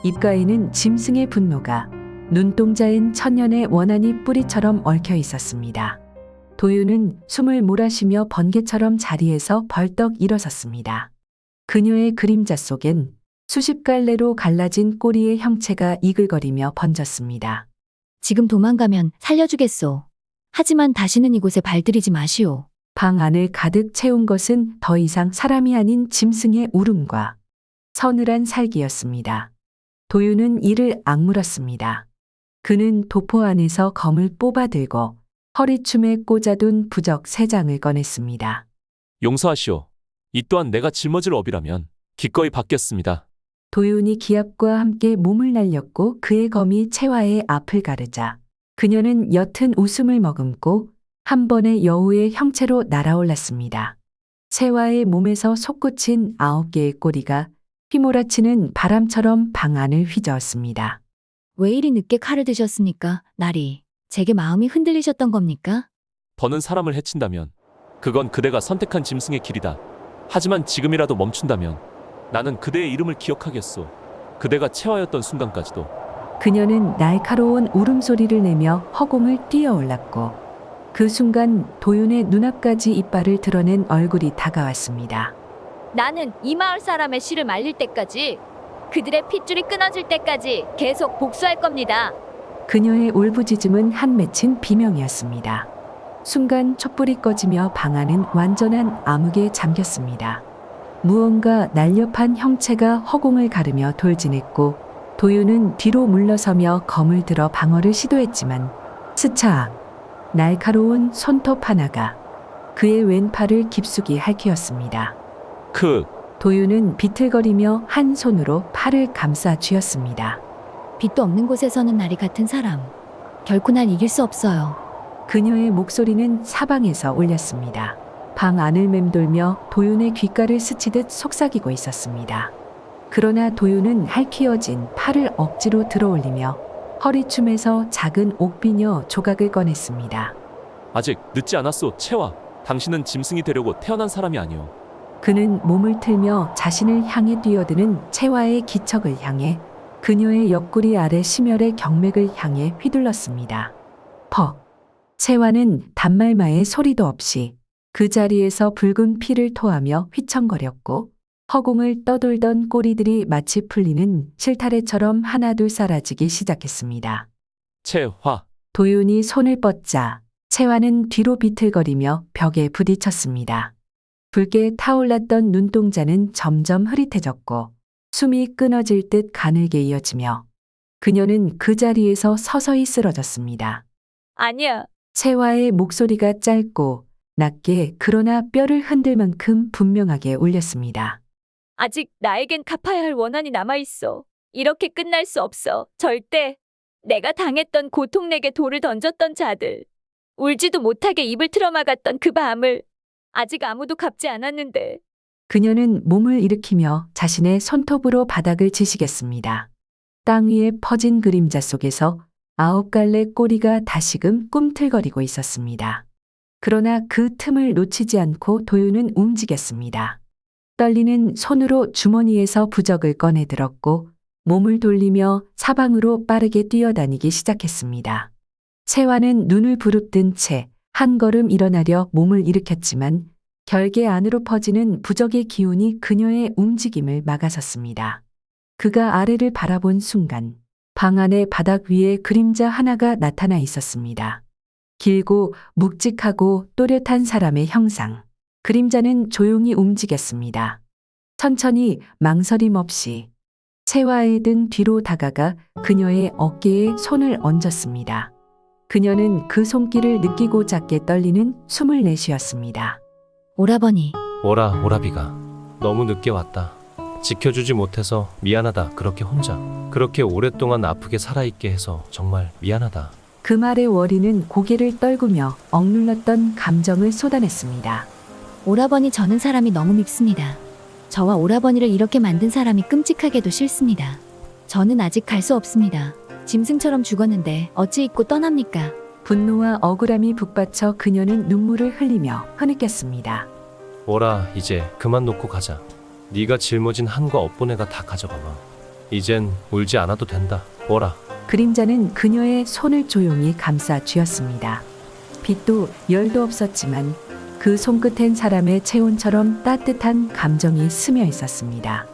[SPEAKER 1] 입가에는 짐승의 분노가 눈동자엔 천년의 원한이 뿌리처럼 얽혀 있었습니다. 도윤은 숨을 몰아쉬며 번개처럼 자리에서 벌떡 일어섰습니다. 그녀의 그림자 속엔 수십 갈래로 갈라진 꼬리의 형체가 이글거리며 번졌습니다.
[SPEAKER 11] 지금 도망가면 살려주겠소. 하지만 다시는 이곳에 발들이지 마시오.
[SPEAKER 1] 방 안을 가득 채운 것은 더 이상 사람이 아닌 짐승의 울음과 서늘한 살기였습니다. 도윤은 이를 악물었습니다. 그는 도포 안에서 검을 뽑아들고 허리춤에 꽂아둔 부적 3장을 꺼냈습니다.
[SPEAKER 10] 용서하시오. 이 또한 내가 짊어질 업이라면 기꺼이 받겠습니다.
[SPEAKER 1] 도윤이 기압과 함께 몸을 날렸고 그의 검이 채화의 앞을 가르자 그녀는 옅은 웃음을 머금고 한 번에 여우의 형체로 날아올랐습니다. 채화의 몸에서 솟구친 9개의 꼬리가 휘몰아치는 바람처럼 방 안을 휘저었습니다.
[SPEAKER 11] 왜 이리 늦게 칼을 드셨습니까, 나리? 제게 마음이 흔들리셨던 겁니까?
[SPEAKER 10] 더는 사람을 해친다면 그건 그대가 선택한 짐승의 길이다. 하지만 지금이라도 멈춘다면 나는 그대의 이름을 기억하겠소. 그대가 채화였던 순간까지도.
[SPEAKER 1] 그녀는 날카로운 울음소리를 내며 허공을 뛰어올랐고 그 순간 도윤의 눈앞까지 이빨을 드러낸 얼굴이 다가왔습니다.
[SPEAKER 12] 나는 이 마을 사람의 씨를 말릴 때까지, 그들의 핏줄이 끊어질 때까지 계속 복수할 겁니다.
[SPEAKER 1] 그녀의 울부짖음은 한 맺힌 비명이었습니다. 순간 촛불이 꺼지며 방 안은 완전한 암흑에 잠겼습니다. 무언가 날렵한 형체가 허공을 가르며 돌진했고 도윤은 뒤로 물러서며 검을 들어 방어를 시도했지만 스차 날카로운 손톱 하나가 그의 왼팔을 깊숙이 핥히었습니다. 도윤은 비틀거리며 한 손으로 팔을 감싸 쥐었습니다.
[SPEAKER 11] 빛도 없는 곳에서는 날이 같은 사람. 결코 날 이길 수 없어요.
[SPEAKER 1] 그녀의 목소리는 사방에서 울렸습니다. 방 안을 맴돌며 도윤의 귓가를 스치듯 속삭이고 있었습니다. 그러나 도윤은 핥히어진 팔을 억지로 들어올리며 허리춤에서 작은 옥비녀 조각을 꺼냈습니다.
[SPEAKER 10] 아직 늦지 않았소, 채화. 당신은 짐승이 되려고 태어난 사람이 아니오.
[SPEAKER 1] 그는 몸을 틀며 자신을 향해 뛰어드는 채화의 기척을 향해 그녀의 옆구리 아래 심혈의 경맥을 향해 휘둘렀습니다. 퍽! 채화는 단말마의 소리도 없이 그 자리에서 붉은 피를 토하며 휘청거렸고 허공을 떠돌던 꼬리들이 마치 풀리는 실타래처럼 하나둘 사라지기 시작했습니다.
[SPEAKER 10] 채화.
[SPEAKER 1] 도윤이 손을 뻗자 채화는 뒤로 비틀거리며 벽에 부딪혔습니다. 붉게 타올랐던 눈동자는 점점 흐릿해졌고 숨이 끊어질 듯 가늘게 이어지며 그녀는 그 자리에서 서서히 쓰러졌습니다.
[SPEAKER 12] 아니야.
[SPEAKER 1] 채화의 목소리가 짧고 낮게 그러나 뼈를 흔들 만큼 분명하게 울렸습니다.
[SPEAKER 12] 아직 나에겐 갚아야 할 원한이 남아있어. 이렇게 끝날 수 없어. 절대. 내가 당했던 고통 내게 돌을 던졌던 자들. 울지도 못하게 입을 틀어막았던 그 밤을 아직 아무도 갚지 않았는데.
[SPEAKER 1] 그녀는 몸을 일으키며 자신의 손톱으로 바닥을 지시겠습니다. 땅 위에 퍼진 그림자 속에서 9갈래 꼬리가 다시금 꿈틀거리고 있었습니다. 그러나 그 틈을 놓치지 않고 도윤은 움직였습니다. 떨리는 손으로 주머니에서 부적을 꺼내 들었고 몸을 돌리며 사방으로 빠르게 뛰어다니기 시작했습니다. 채화는 눈을 부릅뜬 채 한 걸음 일어나려 몸을 일으켰지만 결계 안으로 퍼지는 부적의 기운이 그녀의 움직임을 막아섰습니다. 그가 아래를 바라본 순간 방 안의 바닥 위에 그림자 하나가 나타나 있었습니다. 길고 묵직하고 또렷한 사람의 형상. 그림자는 조용히 움직였습니다. 천천히 망설임 없이 채화의 등 뒤로 다가가 그녀의 어깨에 손을 얹었습니다. 그녀는 그 손길을 느끼고 작게 떨리는 숨을 내쉬었습니다.
[SPEAKER 11] 오라버니.
[SPEAKER 5] 오라비가. 너무 늦게 왔다. 지켜주지 못해서 미안하다. 그렇게 혼자. 그렇게 오랫동안 아프게 살아있게 해서 정말 미안하다.
[SPEAKER 1] 그 말의 월이는 고개를 떨구며 억눌렀던 감정을 쏟아냈습니다.
[SPEAKER 11] 오라버니, 저는 사람이 너무 밉습니다. 저와 오라버니를 이렇게 만든 사람이 끔찍하게도 싫습니다. 저는 아직 갈 수 없습니다. 짐승처럼 죽었는데 어찌 잊고 떠납니까?
[SPEAKER 1] 분노와 억울함이 북받쳐 그녀는 눈물을 흘리며 흐느꼈습니다.
[SPEAKER 5] 오라, 이제 그만 놓고 가자. 네가 짊어진 한과 업보내가 다 가져가봐. 이젠 울지 않아도 된다. 오라.
[SPEAKER 1] 그림자는 그녀의 손을 조용히 감싸 쥐었습니다. 빛도 열도 없었지만 그 손끝엔 사람의 체온처럼 따뜻한 감정이 스며 있었습니다.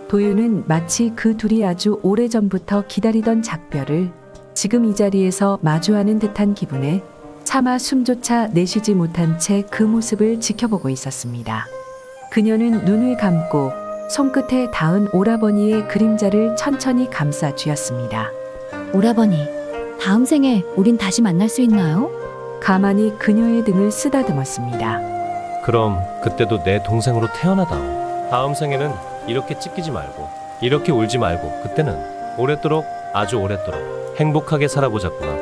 [SPEAKER 1] 도윤은 마치 그 둘이 아주 오래전부터 기다리던 작별을 지금 이 자리에서 마주하는 듯한 기분에 차마 숨조차 내쉬지 못한 채 그 모습을 지켜보고 있었습니다. 그녀는 눈을 감고 손끝에 닿은 오라버니의 그림자를 천천히 감싸 쥐었습니다.
[SPEAKER 11] 오라버니, 다음 생에 우린 다시 만날 수 있나요?
[SPEAKER 1] 가만히 그녀의 등을 쓰다듬었습니다.
[SPEAKER 5] 그럼 그때도 내 동생으로 태어나다오. 다음 생에는 이렇게 찢기지 말고 이렇게 울지 말고 그때는 오랫도록 아주 오랫도록 행복하게 살아보자꾸나.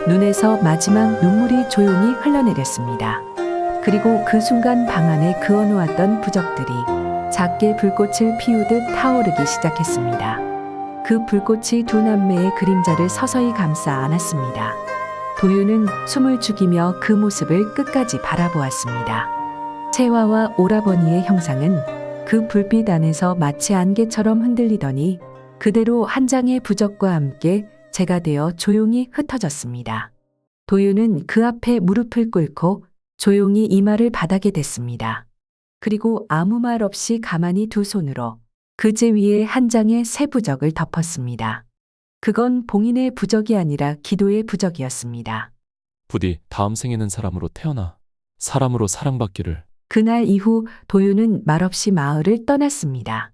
[SPEAKER 1] 눈에서 마지막 눈물이 조용히 흘러내렸습니다. 그리고 그 순간 방 안에 그어놓았던 부적들이 작게 불꽃을 피우듯 타오르기 시작했습니다. 그 불꽃이 두 남매의 그림자를 서서히 감싸 안았습니다. 도윤은 숨을 죽이며 그 모습을 끝까지 바라보았습니다. 채화와 오라버니의 형상은 그 불빛 안에서 마치 안개처럼 흔들리더니 그대로 한 장의 부적과 함께 재가 되어 조용히 흩어졌습니다. 도윤은 그 앞에 무릎을 꿇고 조용히 이마를 바닥에 댔습니다. 그리고 아무 말 없이 가만히 두 손으로 그 재 위에 한 장의 새 부적을 덮었습니다. 그건 봉인의 부적이 아니라 기도의 부적이었습니다.
[SPEAKER 10] 부디 다음 생에는 사람으로 태어나 사람으로 사랑받기를.
[SPEAKER 1] 그날 이후 도윤은 말없이 마을을 떠났습니다.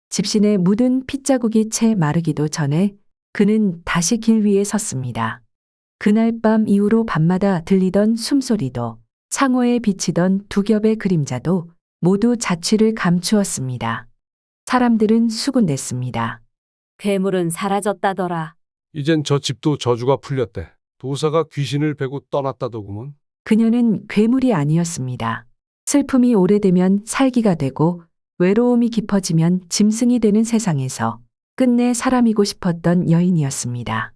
[SPEAKER 1] 집신에 묻은 핏자국이 채 마르기도 전에 그는 다시 길 위에 섰습니다. 그날 밤 이후로 밤마다 들리던 숨소리도 창호에 비치던 두 겹의 그림자도 모두 자취를 감추었습니다. 사람들은 수군댔습니다.
[SPEAKER 7] 괴물은 사라졌다더라.
[SPEAKER 9] 이젠 저 집도 저주가 풀렸대. 도사가 귀신을 베고 떠났다더구먼.
[SPEAKER 1] 그녀는 괴물이 아니었습니다. 슬픔이 오래되면 살기가 되고 외로움이 깊어지면 짐승이 되는 세상에서 끝내 사람이고 싶었던 여인이었습니다.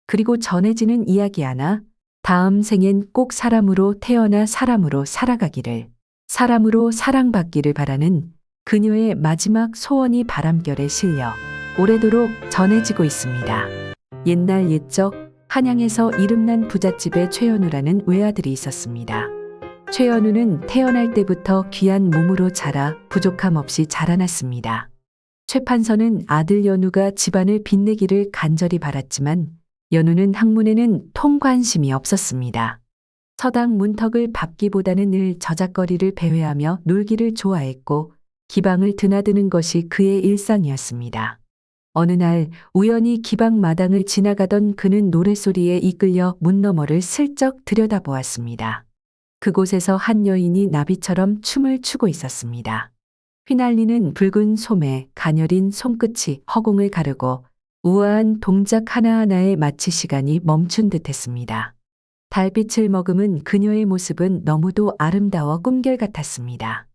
[SPEAKER 1] 그리고 전해지는 이야기 하나, 다음 생엔 꼭 사람으로 태어나 사람으로 살아가기를, 사람으로 사랑받기를 바라는 그녀의 마지막 소원이 바람결에 실려 오래도록 전해지고 있습니다. 옛날 옛적 한양에서 이름난 부잣집에 최연우라는 외아들이 있었습니다. 최연우는 태어날 때부터 귀한 몸으로 자라 부족함 없이 자라났습니다. 최판서는 아들 연우가 집안을 빛내기를 간절히 바랐지만 연우는 학문에는 통 관심이 없었습니다. 서당 문턱을 밟기보다는 늘 저작거리를 배회하며 놀기를 좋아했고 기방을 드나드는 것이 그의 일상이었습니다. 어느 날 우연히 기방 마당을 지나가던 그는 노랫소리에 이끌려 문 너머를 슬쩍 들여다보았습니다. 그곳에서 한 여인이 나비처럼 춤을 추고 있었습니다. 휘날리는 붉은 소매, 가녀린 손끝이 허공을 가르고 우아한 동작 하나하나에 마치 시간이 멈춘 듯했습니다. 달빛을 머금은 그녀의 모습은 너무도 아름다워 꿈결 같았습니다.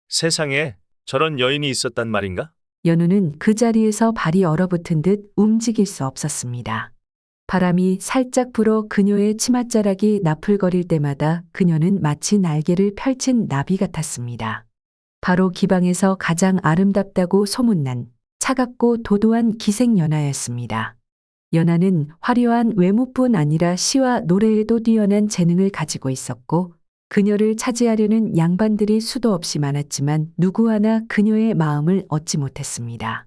[SPEAKER 13] 세상에 저런 여인이 있었단 말인가?
[SPEAKER 1] 연우는 그 자리에서 발이 얼어붙은 듯 움직일 수 없었습니다. 바람이 살짝 불어 그녀의 치맛자락이 나풀거릴 때마다 그녀는 마치 날개를 펼친 나비 같았습니다. 바로 기방에서 가장 아름답다고 소문난 차갑고 도도한 기생연하였습니다. 연하는 화려한 외모뿐 아니라 시와 노래에도 뛰어난 재능을 가지고 있었고 그녀를 차지하려는 양반들이 수도 없이 많았지만 누구 하나 그녀의 마음을 얻지 못했습니다.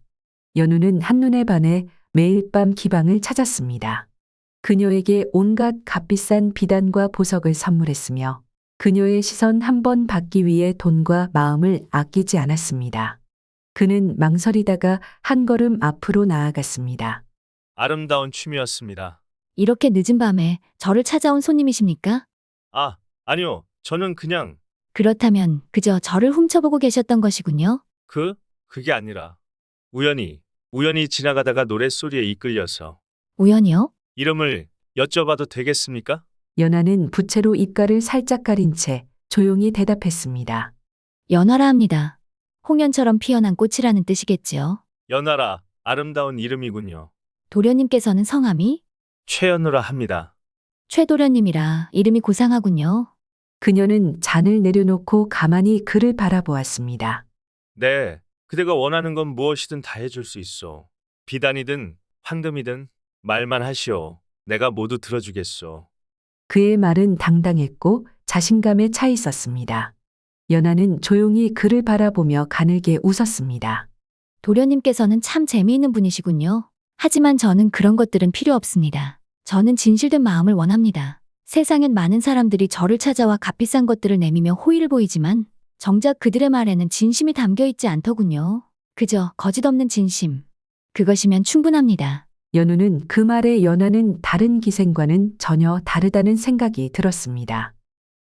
[SPEAKER 1] 연우는 한눈에 반해 매일 밤 기방을 찾았습니다. 그녀에게 온갖 값비싼 비단과 보석을 선물했으며 그녀의 시선 한 번 받기 위해 돈과 마음을 아끼지 않았습니다. 그는 망설이다가 한 걸음 앞으로 나아갔습니다.
[SPEAKER 13] 아름다운 춤이었습니다.
[SPEAKER 11] 이렇게 늦은 밤에 저를 찾아온 손님이십니까?
[SPEAKER 13] 아, 아니요. 저는 그냥
[SPEAKER 11] 그렇다면 그저 저를 훔쳐보고 계셨던 것이군요.
[SPEAKER 13] 그게 아니라 우연히 지나가다가 노랫소리에 이끌려서
[SPEAKER 11] 우연이요?
[SPEAKER 13] 이름을 여쭤봐도 되겠습니까?
[SPEAKER 1] 연하는 부채로 입가를 살짝 가린 채 조용히 대답했습니다.
[SPEAKER 11] 연화라 합니다. 홍연처럼 피어난 꽃이라는 뜻이겠지요.
[SPEAKER 13] 연하라 아름다운 이름이군요.
[SPEAKER 11] 도련님께서는 성함이?
[SPEAKER 13] 최연우라 합니다.
[SPEAKER 11] 최도련님이라 이름이 고상하군요.
[SPEAKER 1] 그녀는 잔을 내려놓고 가만히 그를 바라보았습니다.
[SPEAKER 13] 네, 그대가 원하는 건 무엇이든 다 해줄 수 있어. 비단이든 황금이든 말만 하시오. 내가 모두 들어주겠소.
[SPEAKER 1] 그의 말은 당당했고 자신감에 차 있었습니다. 연하는 조용히 그를 바라보며 가늘게 웃었습니다.
[SPEAKER 11] 도련님께서는 참 재미있는 분이시군요. 하지만 저는 그런 것들은 필요 없습니다. 저는 진실된 마음을 원합니다. 세상엔 많은 사람들이 저를 찾아와 값비싼 것들을 내미며 호의를 보이지만 정작 그들의 말에는 진심이 담겨 있지 않더군요. 그저 거짓 없는 진심. 그것이면 충분합니다.
[SPEAKER 1] 연우는 그 말에 연하는 다른 기생과는 전혀 다르다는 생각이 들었습니다.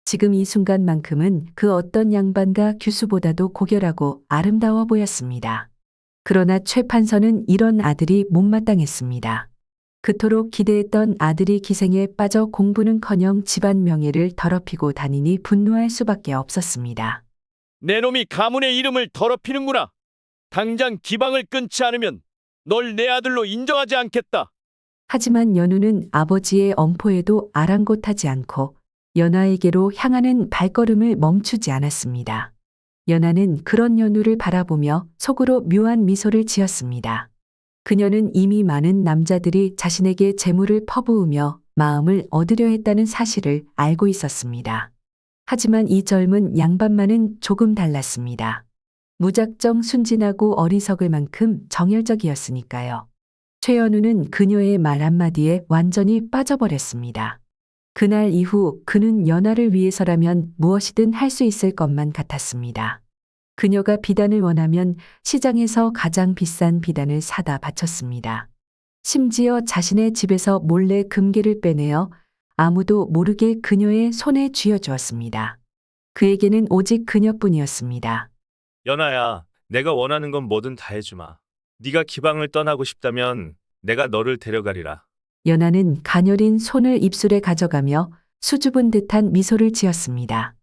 [SPEAKER 1] 지금 이 순간만큼은 그 어떤 양반과 규수보다도 고결하고 아름다워 보였습니다. 그러나 최 판서는 이런 아들이 못마땅했습니다. 그토록 기대했던 아들이 기생에 빠져 공부는커녕 집안 명예를 더럽히고 다니니 분노할 수밖에 없었습니다.
[SPEAKER 8] 내 놈이 가문의 이름을 더럽히는구나. 당장 기방을 끊지 않으면 널 내 아들로 인정하지 않겠다.
[SPEAKER 1] 하지만 연우는 아버지의 엄포에도 아랑곳하지 않고 연하에게로 향하는 발걸음을 멈추지 않았습니다. 연하는 그런 연우를 바라보며 속으로 묘한 미소를 지었습니다. 그녀는 이미 많은 남자들이 자신에게 재물을 퍼부으며 마음을 얻으려 했다는 사실을 알고 있었습니다. 하지만 이 젊은 양반만은 조금 달랐습니다. 무작정 순진하고 어리석을 만큼 정열적이었으니까요. 최연우는 그녀의 말 한마디에 완전히 빠져버렸습니다. 그날 이후 그는 연하를 위해서라면 무엇이든 할 수 있을 것만 같았습니다. 그녀가 비단을 원하면 시장에서 가장 비싼 비단을 사다 바쳤습니다. 심지어 자신의 집에서 몰래 금괴를 빼내어 아무도 모르게 그녀의 손에 쥐어주었습니다. 그에게는 오직 그녀뿐이었습니다.
[SPEAKER 13] 연아야, 내가 원하는 건 뭐든 다 해주마. 네가 기방을 떠나고 싶다면 내가 너를 데려가리라.
[SPEAKER 1] 연하는 가녀린 손을 입술에 가져가며 수줍은 듯한 미소를 지었습니다.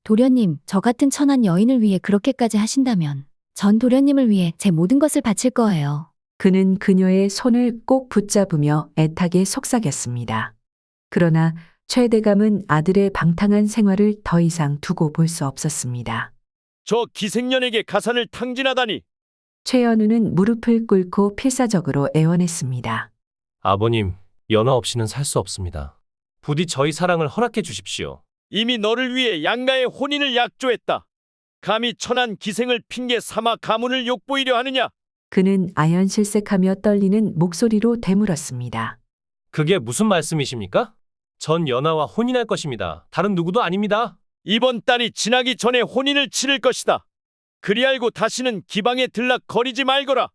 [SPEAKER 11] 도련님, 저 같은 천한 여인을 위해 그렇게까지 하신다면 전 도련님을 위해 제 모든 것을 바칠 거예요.
[SPEAKER 1] 그는 그녀의 손을 꼭 붙잡으며 애타게 속삭였습니다. 그러나 최대감은 아들의 방탕한 생활을 더 이상 두고 볼 수 없었습니다.
[SPEAKER 8] 저 기생년에게 가산을 탕진하다니.
[SPEAKER 1] 최연우는 무릎을 꿇고 필사적으로 애원했습니다.
[SPEAKER 5] 아버님, 연하 없이는 살 수 없습니다. 부디 저희 사랑을 허락해 주십시오.
[SPEAKER 8] 이미 너를 위해 양가의 혼인을 약조했다. 감히 천한 기생을 핑계 삼아 가문을 욕보이려 하느냐?
[SPEAKER 1] 그는 아연실색하며 떨리는 목소리로 되물었습니다.
[SPEAKER 5] 그게 무슨 말씀이십니까? 전 연하와 혼인할 것입니다. 다른 누구도 아닙니다.
[SPEAKER 8] 이번 달이 지나기 전에 혼인을 치를 것이다. 그리 알고 다시는 기방에 들락거리지 말거라.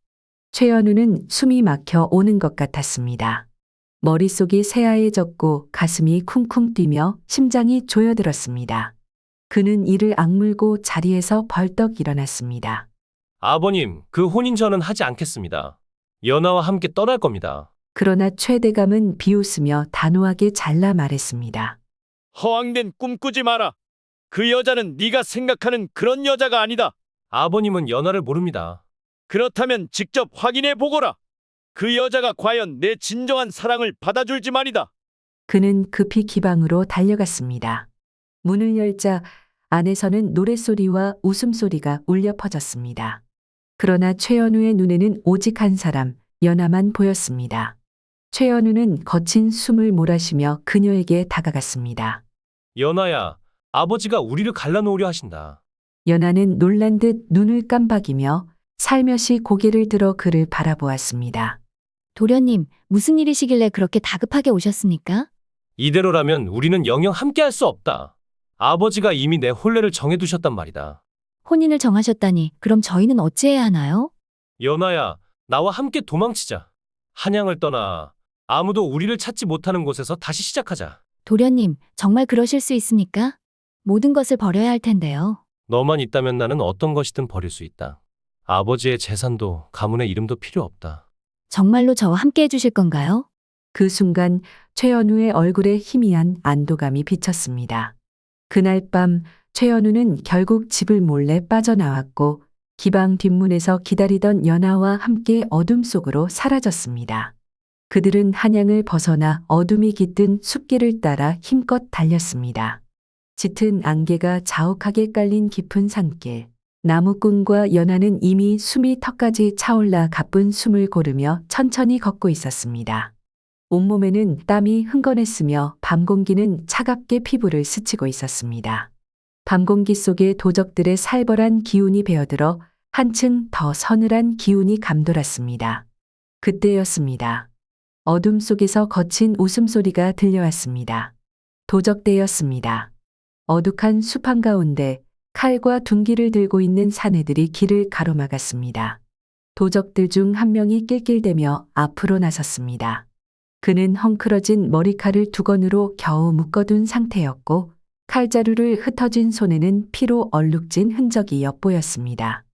[SPEAKER 1] 최연우는 숨이 막혀 오는 것 같았습니다. 머릿속이 새하얘졌고 가슴이 쿵쿵 뛰며 심장이 조여들었습니다. 그는 이를 악물고 자리에서 벌떡 일어났습니다.
[SPEAKER 5] 아버님, 그 혼인 저는 하지 않겠습니다. 연하와 함께 떠날 겁니다.
[SPEAKER 1] 그러나 최대감은 비웃으며 단호하게 잘라 말했습니다.
[SPEAKER 8] 허황된 꿈 꾸지 마라. 그 여자는 네가 생각하는 그런 여자가 아니다.
[SPEAKER 5] 아버님은 연하를 모릅니다.
[SPEAKER 8] 그렇다면 직접 확인해 보거라. 그 여자가 과연 내 진정한 사랑을 받아줄지 말이다.
[SPEAKER 1] 그는 급히 기방으로 달려갔습니다. 문을 열자 안에서는 노랫소리와 웃음소리가 울려 퍼졌습니다. 그러나 최연우의 눈에는 오직 한 사람, 연하만 보였습니다. 최연우는 거친 숨을 몰아쉬며 그녀에게 다가갔습니다.
[SPEAKER 5] 연하야, 아버지가 우리를 갈라놓으려 하신다.
[SPEAKER 1] 연하는 놀란 듯 눈을 깜박이며 살며시 고개를 들어 그를 바라보았습니다.
[SPEAKER 11] 도련님, 무슨 일이시길래 그렇게 다급하게 오셨습니까?
[SPEAKER 5] 이대로라면 우리는 영영 함께할 수 없다. 아버지가 이미 내 혼례를 정해두셨단 말이다.
[SPEAKER 11] 혼인을 정하셨다니 그럼 저희는 어찌해야 하나요?
[SPEAKER 5] 연하야, 나와 함께 도망치자. 한양을 떠나 아무도 우리를 찾지 못하는 곳에서 다시 시작하자.
[SPEAKER 11] 도련님, 정말 그러실 수 있습니까? 모든 것을 버려야 할 텐데요.
[SPEAKER 5] 너만 있다면 나는 어떤 것이든 버릴 수 있다. 아버지의 재산도 가문의 이름도 필요 없다.
[SPEAKER 11] 정말로 저와 함께 해주실 건가요?
[SPEAKER 1] 그 순간 최연우의 얼굴에 희미한 안도감이 비쳤습니다. 그날 밤 최연우는 결국 집을 몰래 빠져나왔고 기방 뒷문에서 기다리던 연하와 함께 어둠 속으로 사라졌습니다. 그들은 한양을 벗어나 어둠이 깃든 숲길을 따라 힘껏 달렸습니다. 짙은 안개가 자욱하게 깔린 깊은 산길. 나무꾼과 연하는 이미 숨이 턱까지 차올라 가쁜 숨을 고르며 천천히 걷고 있었습니다. 온몸에는 땀이 흥건했으며 밤 공기는 차갑게 피부를 스치고 있었습니다. 밤 공기 속에 도적들의 살벌한 기운이 배어들어 한층 더 서늘한 기운이 감돌았습니다. 그때였습니다. 어둠 속에서 거친 웃음소리가 들려왔습니다. 도적대였습니다. 어둑한 숲 한가운데 칼과 둔기를 들고 있는 사내들이 길을 가로막았습니다. 도적들 중 한 명이 낄낄대며 앞으로 나섰습니다. 그는 헝클어진 머리칼을 두건으로 겨우 묶어둔 상태였고 칼자루를 흩어진 손에는 피로 얼룩진 흔적이 엿보였습니다.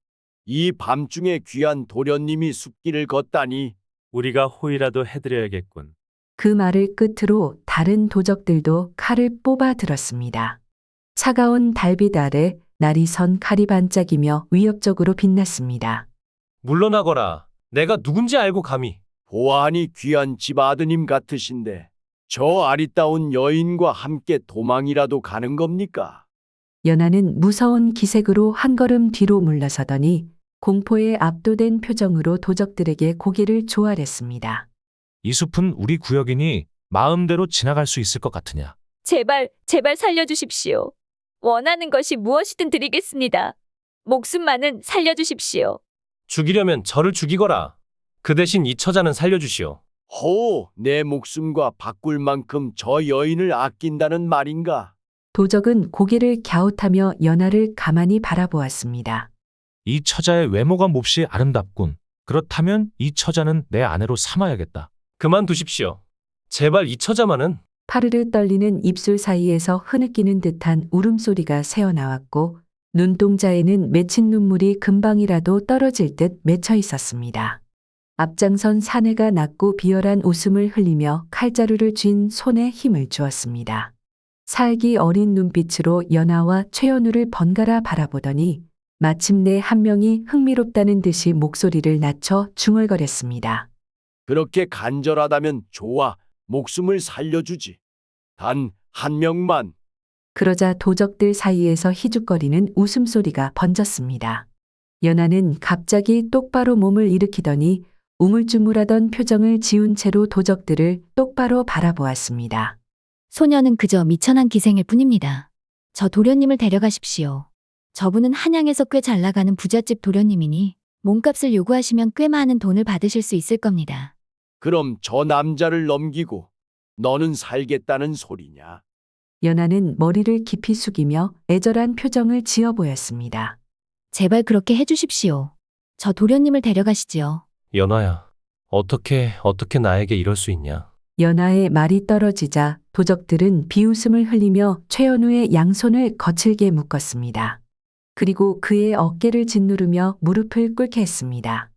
[SPEAKER 8] 이 밤중에 귀한 도련님이 숲길을 걷다니.
[SPEAKER 13] 우리가 호의라도 해드려야겠군.
[SPEAKER 1] 그 말을 끝으로 다른 도적들도 칼을 뽑아 들었습니다. 차가운 달빛 아래 날이 선 칼이 반짝이며 위협적으로 빛났습니다.
[SPEAKER 5] 물러나거라. 내가 누군지 알고 감히.
[SPEAKER 8] 보아하니 귀한 집 아드님 같으신데 저 아리따운 여인과 함께 도망이라도 가는 겁니까?
[SPEAKER 1] 연하는 무서운 기색으로 한 걸음 뒤로 물러서더니 공포에 압도된 표정으로 도적들에게 고개를 조아렸습니다.
[SPEAKER 4] 이 숲은 우리 구역이니 마음대로 지나갈 수 있을 것 같으냐?
[SPEAKER 12] 제발, 제발 살려주십시오. 원하는 것이 무엇이든 드리겠습니다. 목숨만은 살려주십시오.
[SPEAKER 5] 죽이려면 저를 죽이거라. 그 대신 이 처자는 살려주시오.
[SPEAKER 8] 내 목숨과 바꿀 만큼 저 여인을 아낀다는 말인가?
[SPEAKER 1] 도적은 고개를 갸웃하며 연하를 가만히 바라보았습니다.
[SPEAKER 4] 이 처자의 외모가 몹시 아름답군. 그렇다면 이 처자는 내 아내로 삼아야겠다.
[SPEAKER 5] 그만두십시오. 제발 이 처자만은.
[SPEAKER 1] 파르르 떨리는 입술 사이에서 흐느끼는 듯한 울음소리가 새어나왔고 눈동자에는 맺힌 눈물이 금방이라도 떨어질 듯 맺혀 있었습니다. 앞장선 사내가 낮고 비열한 웃음을 흘리며 칼자루를 쥔 손에 힘을 주었습니다. 살기 어린 눈빛으로 연하와 최연우를 번갈아 바라보더니 마침내 한 명이 흥미롭다는 듯이 목소리를 낮춰 중얼거렸습니다.
[SPEAKER 8] 그렇게 간절하다면 좋아. 목숨을 살려주지. 단 한 명만.
[SPEAKER 1] 그러자 도적들 사이에서 희죽거리는 웃음소리가 번졌습니다. 연하는 갑자기 똑바로 몸을 일으키더니 우물쭈물하던 표정을 지운 채로 도적들을 똑바로 바라보았습니다.
[SPEAKER 11] 소녀는 그저 미천한 기생일 뿐입니다. 저 도련님을 데려가십시오. 저분은 한양에서 꽤 잘 나가는 부잣집 도련님이니 몸값을 요구하시면 꽤 많은 돈을 받으실 수 있을 겁니다.
[SPEAKER 8] 그럼 저 남자를 넘기고 너는 살겠다는 소리냐?
[SPEAKER 1] 연하는 머리를 깊이 숙이며 애절한 표정을 지어 보였습니다.
[SPEAKER 11] 제발 그렇게 해주십시오. 저 도련님을 데려가시지요.
[SPEAKER 5] 연아야, 어떻게 나에게 이럴 수 있냐?
[SPEAKER 1] 연하의 말이 떨어지자 도적들은 비웃음을 흘리며 최연우의 양손을 거칠게 묶었습니다. 그리고 그의 어깨를 짓누르며 무릎을 꿇게 했습니다.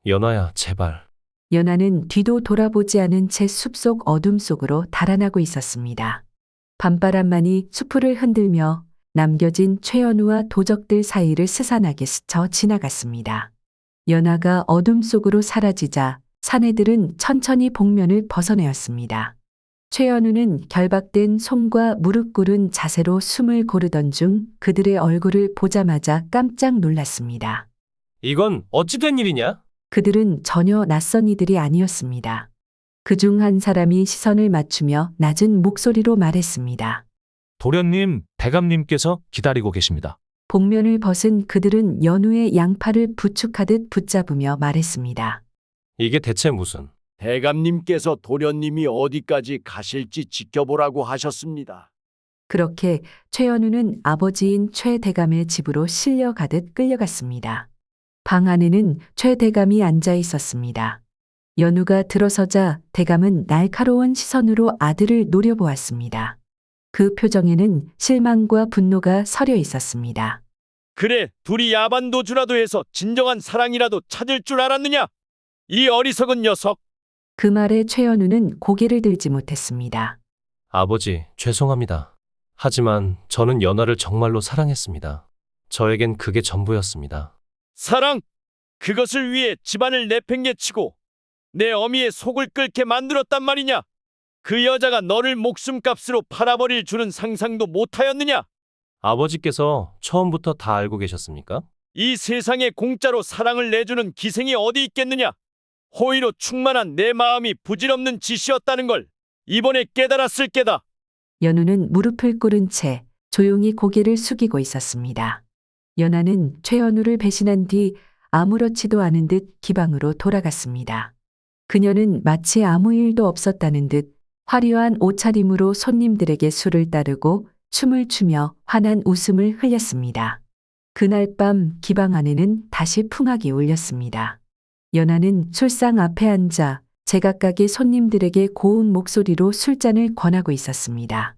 [SPEAKER 5] 연아야, 제발.
[SPEAKER 1] 연하는 뒤도 돌아보지 않은 채 숲속 어둠 속으로 달아나고 있었습니다. 밤바람만이 수풀을 흔들며 남겨진 최연우와 도적들 사이를 스산하게 스쳐 지나갔습니다. 연하가 어둠 속으로 사라지자 사내들은 천천히 복면을 벗어내었습니다. 최연우는 결박된 손과 무릎 꿇은 자세로 숨을 고르던 중 그들의 얼굴을 보자마자 깜짝 놀랐습니다.
[SPEAKER 5] 이건 어찌 된 일이냐?
[SPEAKER 1] 그들은 전혀 낯선 이들이 아니었습니다. 그중 한 사람이 시선을 맞추며 낮은 목소리로 말했습니다.
[SPEAKER 4] 도련님, 대감님께서 기다리고 계십니다.
[SPEAKER 1] 복면을 벗은 그들은 연우의 양팔을 부축하듯 붙잡으며 말했습니다.
[SPEAKER 5] 이게 대체 무슨?
[SPEAKER 8] 대감님께서 도련님이 어디까지 가실지 지켜보라고 하셨습니다.
[SPEAKER 1] 그렇게 최연우는 아버지인 최 대감의 집으로 실려가듯 끌려갔습니다. 방 안에는 최 대감이 앉아 있었습니다. 연우가 들어서자 대감은 날카로운 시선으로 아들을 노려보았습니다. 그 표정에는 실망과 분노가 서려 있었습니다.
[SPEAKER 8] 그래, 둘이 야반도주라도 해서 진정한 사랑이라도 찾을 줄 알았느냐? 이 어리석은 녀석!
[SPEAKER 1] 그 말에 최연우는 고개를 들지 못했습니다.
[SPEAKER 5] 아버지, 죄송합니다. 하지만 저는 연아를 정말로 사랑했습니다. 저에겐 그게 전부였습니다.
[SPEAKER 8] 사랑! 그것을 위해 집안을 내팽개치고 내 어미의 속을 끓게 만들었단 말이냐? 그 여자가 너를 목숨값으로 팔아버릴 줄은 상상도 못하였느냐?
[SPEAKER 5] 아버지께서 처음부터 다 알고 계셨습니까?
[SPEAKER 8] 이 세상에 공짜로 사랑을 내주는 기생이 어디 있겠느냐? 호의로 충만한 내 마음이 부질없는 짓이었다는 걸 이번에 깨달았을 게다.
[SPEAKER 1] 연우는 무릎을 꿇은 채 조용히 고개를 숙이고 있었습니다. 연하는 최연우를 배신한 뒤 아무렇지도 않은 듯 기방으로 돌아갔습니다. 그녀는 마치 아무 일도 없었다는 듯 화려한 옷차림으로 손님들에게 술을 따르고 춤을 추며 환한 웃음을 흘렸습니다. 그날 밤 기방 안에는 다시 풍악이 울렸습니다. 연하는 술상 앞에 앉아 제각각의 손님들에게 고운 목소리로 술잔을 권하고 있었습니다.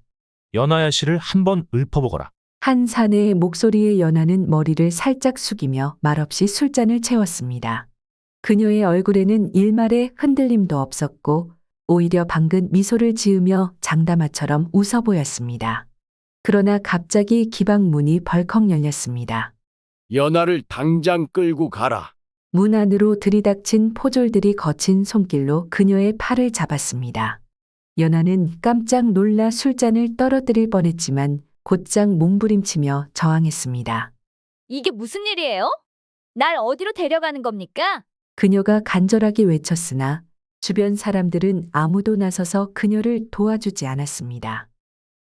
[SPEAKER 4] 연하야 씨를 한번 읊어보거라.
[SPEAKER 1] 한 사내의 목소리에 연하는 머리를 살짝 숙이며 말없이 술잔을 채웠습니다. 그녀의 얼굴에는 일말의 흔들림도 없었고 오히려 방긋 미소를 지으며 장담아처럼 웃어 보였습니다. 그러나 갑자기 기방 문이 벌컥 열렸습니다.
[SPEAKER 8] 연하를 당장 끌고 가라.
[SPEAKER 1] 문 안으로 들이닥친 포졸들이 거친 손길로 그녀의 팔을 잡았습니다. 연하는 깜짝 놀라 술잔을 떨어뜨릴 뻔했지만 곧장 몸부림치며 저항했습니다.
[SPEAKER 12] 이게 무슨 일이에요? 날 어디로 데려가는 겁니까?
[SPEAKER 1] 그녀가 간절하게 외쳤으나 주변 사람들은 아무도 나서서 그녀를 도와주지 않았습니다.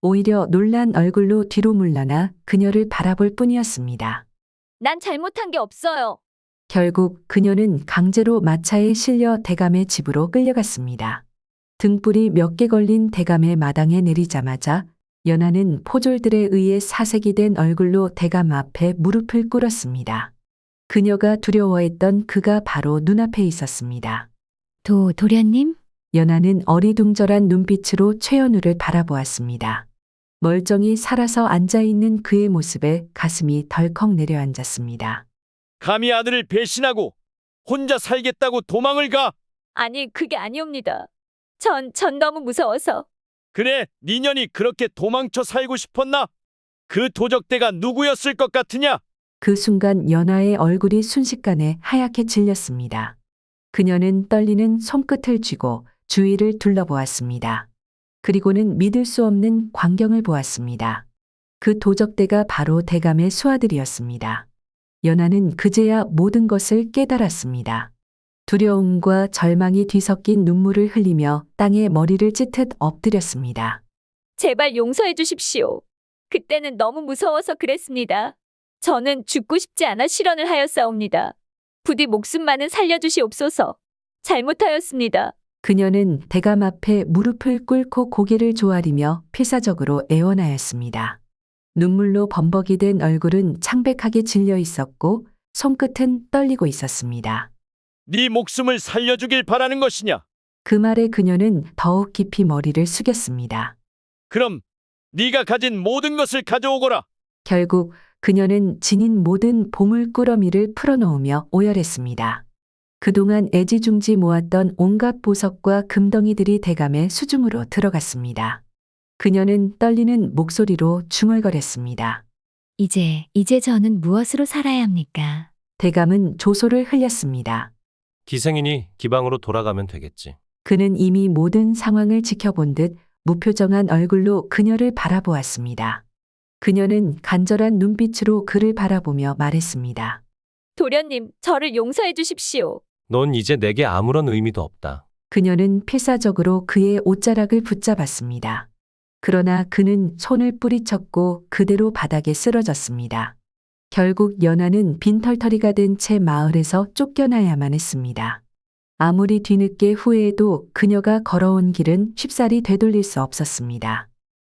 [SPEAKER 1] 오히려 놀란 얼굴로 뒤로 물러나 그녀를 바라볼 뿐이었습니다.
[SPEAKER 12] 난 잘못한 게 없어요.
[SPEAKER 1] 결국 그녀는 강제로 마차에 실려 대감의 집으로 끌려갔습니다. 등불이 몇 개 걸린 대감의 마당에 내리자마자 연하는 포졸들에 의해 사색이 된 얼굴로 대감 앞에 무릎을 꿇었습니다. 그녀가 두려워했던 그가 바로 눈앞에 있었습니다.
[SPEAKER 11] 도련님?
[SPEAKER 1] 연하는 어리둥절한 눈빛으로 최연우를 바라보았습니다. 멀쩡히 살아서 앉아있는 그의 모습에 가슴이 덜컥 내려앉았습니다.
[SPEAKER 8] 감히 아들을 배신하고 혼자 살겠다고 도망을 가?
[SPEAKER 12] 아니, 그게 아니옵니다. 전 너무 무서워서.
[SPEAKER 8] 그래, 네 년이 그렇게 도망쳐 살고 싶었나? 그 도적대가 누구였을 것 같으냐?
[SPEAKER 1] 그 순간 연하의 얼굴이 순식간에 하얗게 질렸습니다. 그녀는 떨리는 손끝을 쥐고 주위를 둘러보았습니다. 그리고는 믿을 수 없는 광경을 보았습니다. 그 도적대가 바로 대감의 수하들이었습니다. 연하는 그제야 모든 것을 깨달았습니다. 두려움과 절망이 뒤섞인 눈물을 흘리며 땅에 머리를 찢듯 엎드렸습니다.
[SPEAKER 12] 제발 용서해 주십시오. 그때는 너무 무서워서 그랬습니다. 저는 죽고 싶지 않아 실언을 하였사옵니다. 부디 목숨만은 살려주시옵소서. 잘못하였습니다.
[SPEAKER 1] 그녀는 대감 앞에 무릎을 꿇고 고개를 조아리며 필사적으로 애원하였습니다. 눈물로 범벅이 된 얼굴은 창백하게 질려 있었고 손끝은 떨리고 있었습니다.
[SPEAKER 8] 네 목숨을 살려주길 바라는 것이냐?
[SPEAKER 1] 그 말에 그녀는 더욱 깊이 머리를 숙였습니다.
[SPEAKER 8] 그럼 네가 가진 모든 것을 가져오거라.
[SPEAKER 1] 결국 그녀는 지닌 모든 보물꾸러미를 풀어놓으며 오열했습니다. 그동안 애지중지 모았던 온갖 보석과 금덩이들이 대감의 수중으로 들어갔습니다. 그녀는 떨리는 목소리로 중얼거렸습니다.
[SPEAKER 11] 이제 저는 무엇으로 살아야 합니까?
[SPEAKER 1] 대감은 조소를 흘렸습니다.
[SPEAKER 5] 기생이니 기방으로 돌아가면 되겠지.
[SPEAKER 1] 그는 이미 모든 상황을 지켜본 듯 무표정한 얼굴로 그녀를 바라보았습니다. 그녀는 간절한 눈빛으로 그를 바라보며 말했습니다.
[SPEAKER 12] 도련님, 저를 용서해 주십시오.
[SPEAKER 5] 넌 이제 내게 아무런 의미도 없다.
[SPEAKER 1] 그녀는 필사적으로 그의 옷자락을 붙잡았습니다. 그러나 그는 손을 뿌리쳤고 그대로 바닥에 쓰러졌습니다. 결국 연하는 빈털터리가 된 채 마을에서 쫓겨나야만 했습니다. 아무리 뒤늦게 후회해도 그녀가 걸어온 길은 쉽사리 되돌릴 수 없었습니다.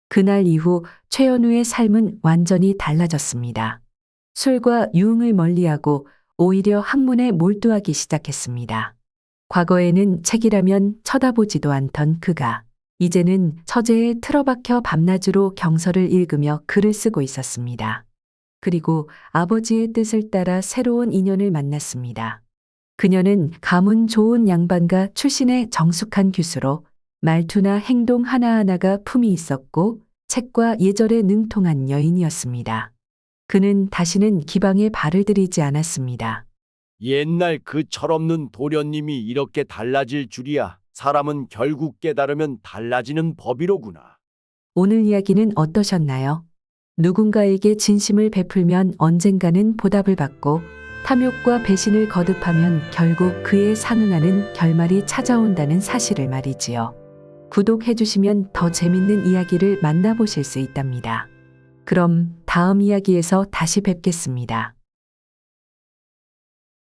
[SPEAKER 1] 그날 이후 최연우의 삶은 완전히 달라졌습니다. 술과 유흥을 멀리하고 오히려 학문에 몰두하기 시작했습니다. 과거에는 책이라면 쳐다보지도 않던 그가 이제는 서재에 틀어박혀 밤낮으로 경서를 읽으며 글을 쓰고 있었습니다. 그리고 아버지의 뜻을 따라 새로운 인연을 만났습니다. 그녀는 가문 좋은 양반가 출신의 정숙한 교수로 말투나 행동 하나하나가 품이 있었고 책과 예절에 능통한 여인이었습니다. 그는 다시는 기방에 발을 들이지 않았습니다.
[SPEAKER 8] 옛날 그 철없는 도련님이 이렇게 달라질 줄이야. 사람은 결국 깨달으면 달라지는 법이로구나.
[SPEAKER 1] 오늘 이야기는 어떠셨나요? 누군가에게 진심을 베풀면 언젠가는 보답을 받고 탐욕과 배신을 거듭하면 결국 그에 상응하는 결말이 찾아온다는 사실을 말이지요. 구독해주시면 더 재밌는 이야기를 만나보실 수 있답니다. 그럼 다음 이야기에서 다시 뵙겠습니다.